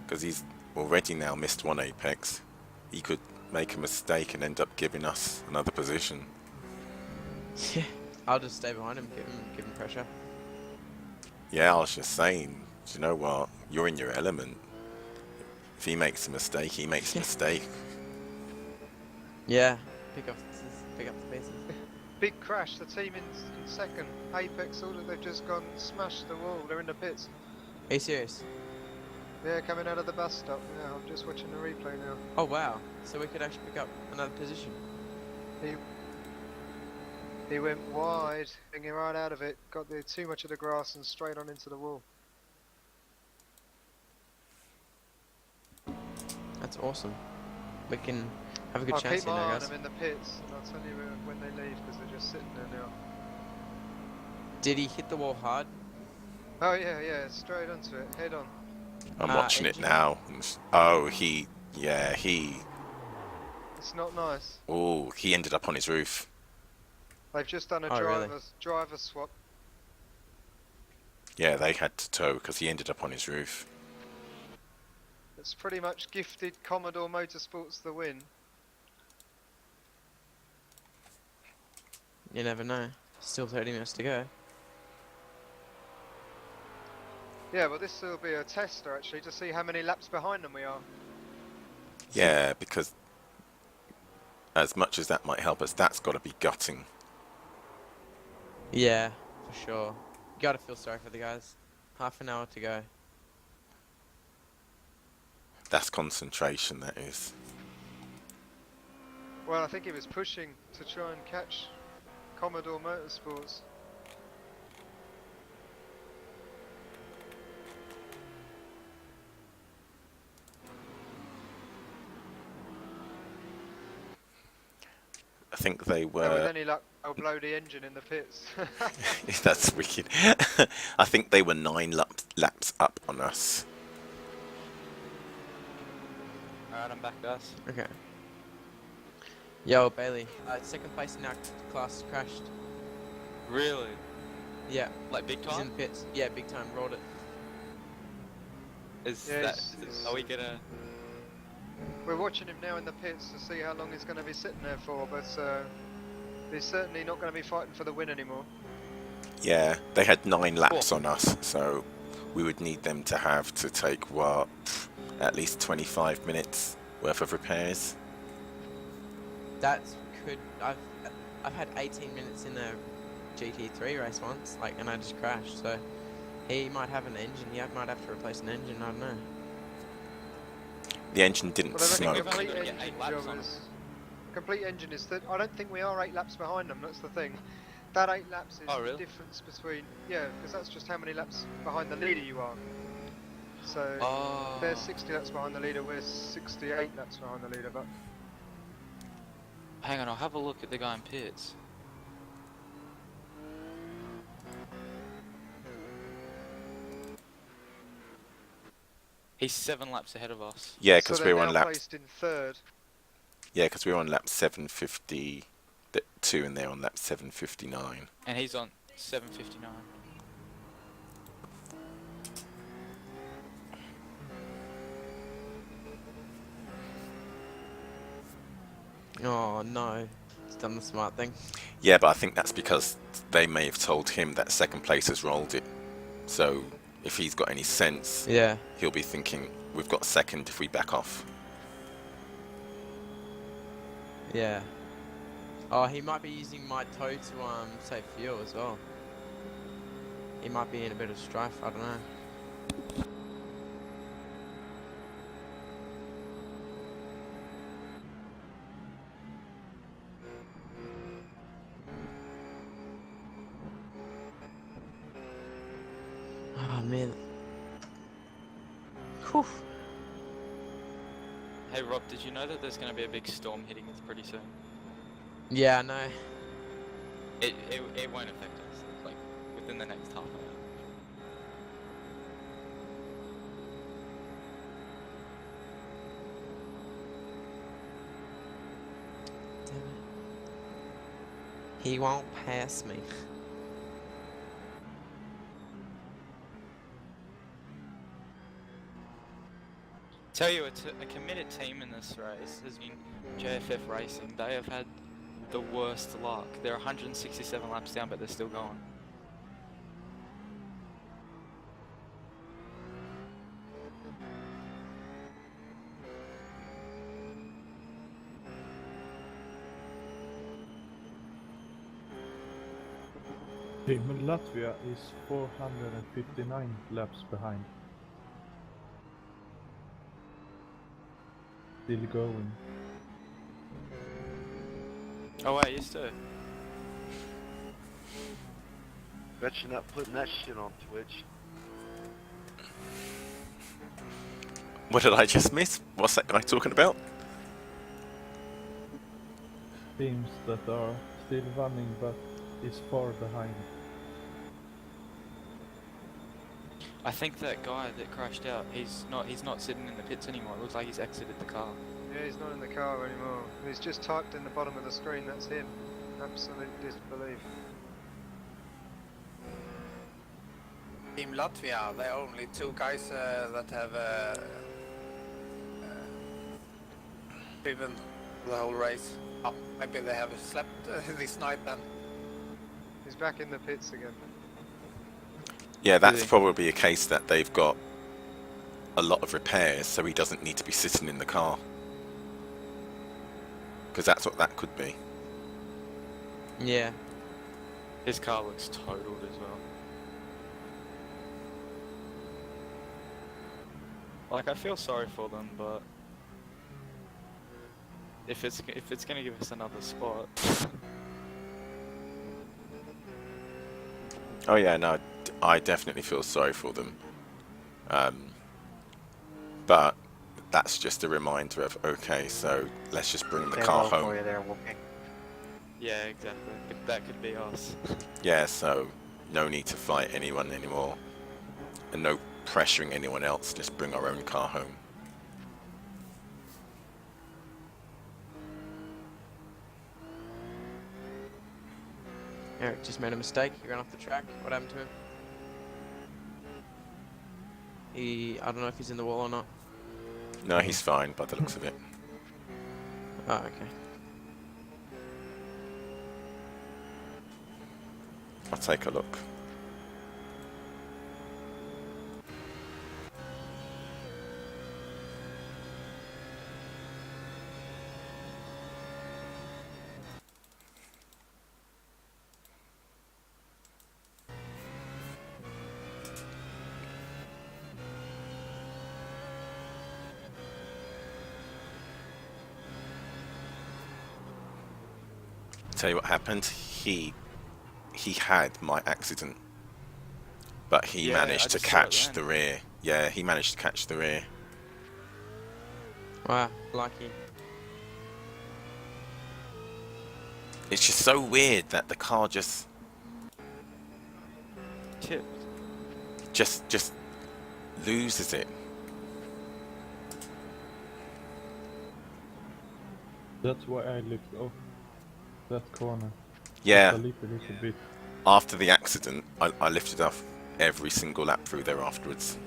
Because he's already now missed one apex. He could make a mistake and end up giving us another position. Yeah, I'll just stay behind him, give him pressure. Yeah, I was just saying, do you know what? You're in your element. If he makes a mistake, he makes a mistake. Yeah, pick up the pieces. Big crash, the team in second. Apex order, they've just gone smashed the wall, they're in the pits. Are you serious? Yeah, coming out of the bus stop. Yeah, I'm just watching the replay now. Oh wow, so we could actually pick up another position. He went wide, thinking right out of it, got there too much of the grass and straight on into the wall. That's awesome. We can have a good I'll chance keep here my eye now, on guys. them in the pits, and I'll tell you when they leave, because they're just sitting there now. Did he hit the wall hard? Oh yeah, straight onto it, head on. I'm watching it engine? now. Oh, he It's not nice. oh, he ended up on his roof. They've just done a Oh, really? driver swap. Yeah, they had to tow because he ended up on his roof. It's pretty much gifted Commodore Motorsports the win. You never know. Still 30 minutes to go. Yeah, well this will be a tester actually to see how many laps behind them we are. Yeah, because as much as that might help us, that's got to be gutting. Yeah, for sure. You gotta feel sorry for the guys. Half an hour to go. That's concentration, that is. Well, I think he was pushing to try and catch Commodore Motorsports. I think they Well, with were. any luck, I'll blow the engine in the pits. That's wicked. I think they were 9 laps up on us. Alright, I'm back, guys. Okay. Yo, Bailey. Second place in our class crashed. Really? Yeah. Like big He's in time? the pits. Yeah, big time. Rolled it. Is Yeah, that? it's- Are we gonna? We're watching him now in the pits to see how long he's going to be sitting there for, but he's certainly not going to be fighting for the win anymore. Yeah, they had 9 laps on us, so we would need them to have to take, what, at least 25 minutes worth of repairs. That's could. I've had 18 minutes in a GT3 race once, like, and I just crashed. So he might have an engine. He might have to replace an engine. I don't know. The engine didn't Well, I think smoke. we've only complete got to get engine 8 laps job on is... Complete engine is that I don't think we are 8 laps behind them, that's the thing. That 8 laps is Oh, the really? difference between... Yeah, because that's just how many laps behind the leader you are. So, Oh. they're 60 laps behind the leader, we're 68 laps behind the leader, but... Hang on, I'll have a look at the guy in pits. He's 7 laps ahead of us. Yeah, So because they're we're on now lap. placed in 3rd. Yeah, because we're on lap 752, and they're on lap 759. And he's on 7:59. Oh no, he's done the smart thing. Yeah, but I think that's because they may have told him that second place has rolled it. So if he's got any sense, Yeah. he'll be thinking, we've got second if we back off. Yeah. Oh, he might be using my toe to save fuel as well. He might be in a bit of strife. I don't know. Oh man. Whew. Hey Rob, did you know that there's going to be a big storm hitting us pretty soon? Yeah, I know. It won't affect us, like, within the next half an hour. Damn it. He won't pass me. Tell you, a committed team in this race has been JFF Racing. They have had the worst luck. They're 167 laps down, but they're still going. Team Latvia is 459 laps behind. Still going. Oh wait, you still. Bet you're not putting that shit on Twitch. What did I just miss? What's that guy talking about? Teams that are still running but is far behind. I think that guy that crashed out, he's not sitting in the pits anymore. It looks like he's exited the car. Yeah, he's not in the car anymore. He's just typed in the bottom of the screen, that's him. Absolute disbelief. Team Latvia, there are only 2 guys that have driven the whole race. Oh, maybe they have slept this night then. He's back in the pits again. Yeah, that's Really? probably a case that they've got a lot of repairs, so he doesn't need to be sitting in the car. Because that's what that could be. Yeah. His car looks totaled as well. Like, I feel sorry for them, but if it's gonna give us another spot. Oh yeah, no, I definitely feel sorry for them. But that's just a reminder of, okay, so let's just bring the Stay car low for home. you there, Wookie. Yeah, exactly. That could be us. Yeah, so no need to fight anyone anymore. And no pressuring anyone else, just bring our own car home. Eric just made a mistake. He ran off the track. What happened to him? I don't know if he's in the wall or not. No, he's fine by the looks of it. Oh, okay. I'll take a look. Tell you what happened. He had my accident, but he Yeah, I managed to just saw it catch then. the rear. Yeah, he managed to catch the rear. Wow, lucky. It's just so weird that the car just Tipped. loses it. That's why I looked off that corner. Yeah, A little bit. after the accident, I lifted off every single lap through there afterwards.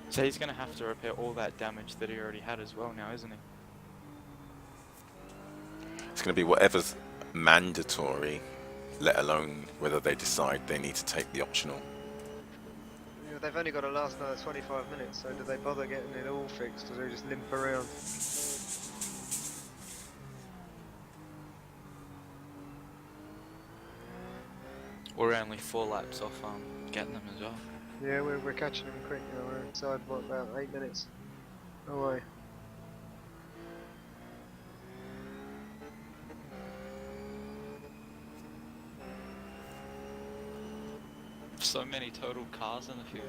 So he's gonna have to repair all that damage that he already had as well now, isn't he? It's going to be whatever's mandatory, let alone whether they decide they need to take the optional. You know, they've only got to last another 25 minutes, so do they bother getting it all fixed, or do they just limp around? We're only 4 laps off getting them as well. Yeah, we're catching them quick now. We're inside, what, about 8 minutes away. So many total cars in the field.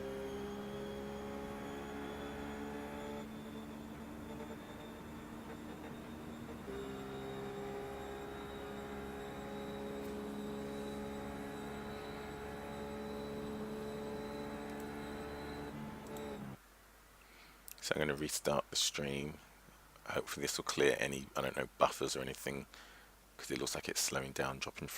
So I'm going to restart the stream. Hopefully this will clear any, I don't know, buffers or anything, because it looks like it's slowing down, dropping frames.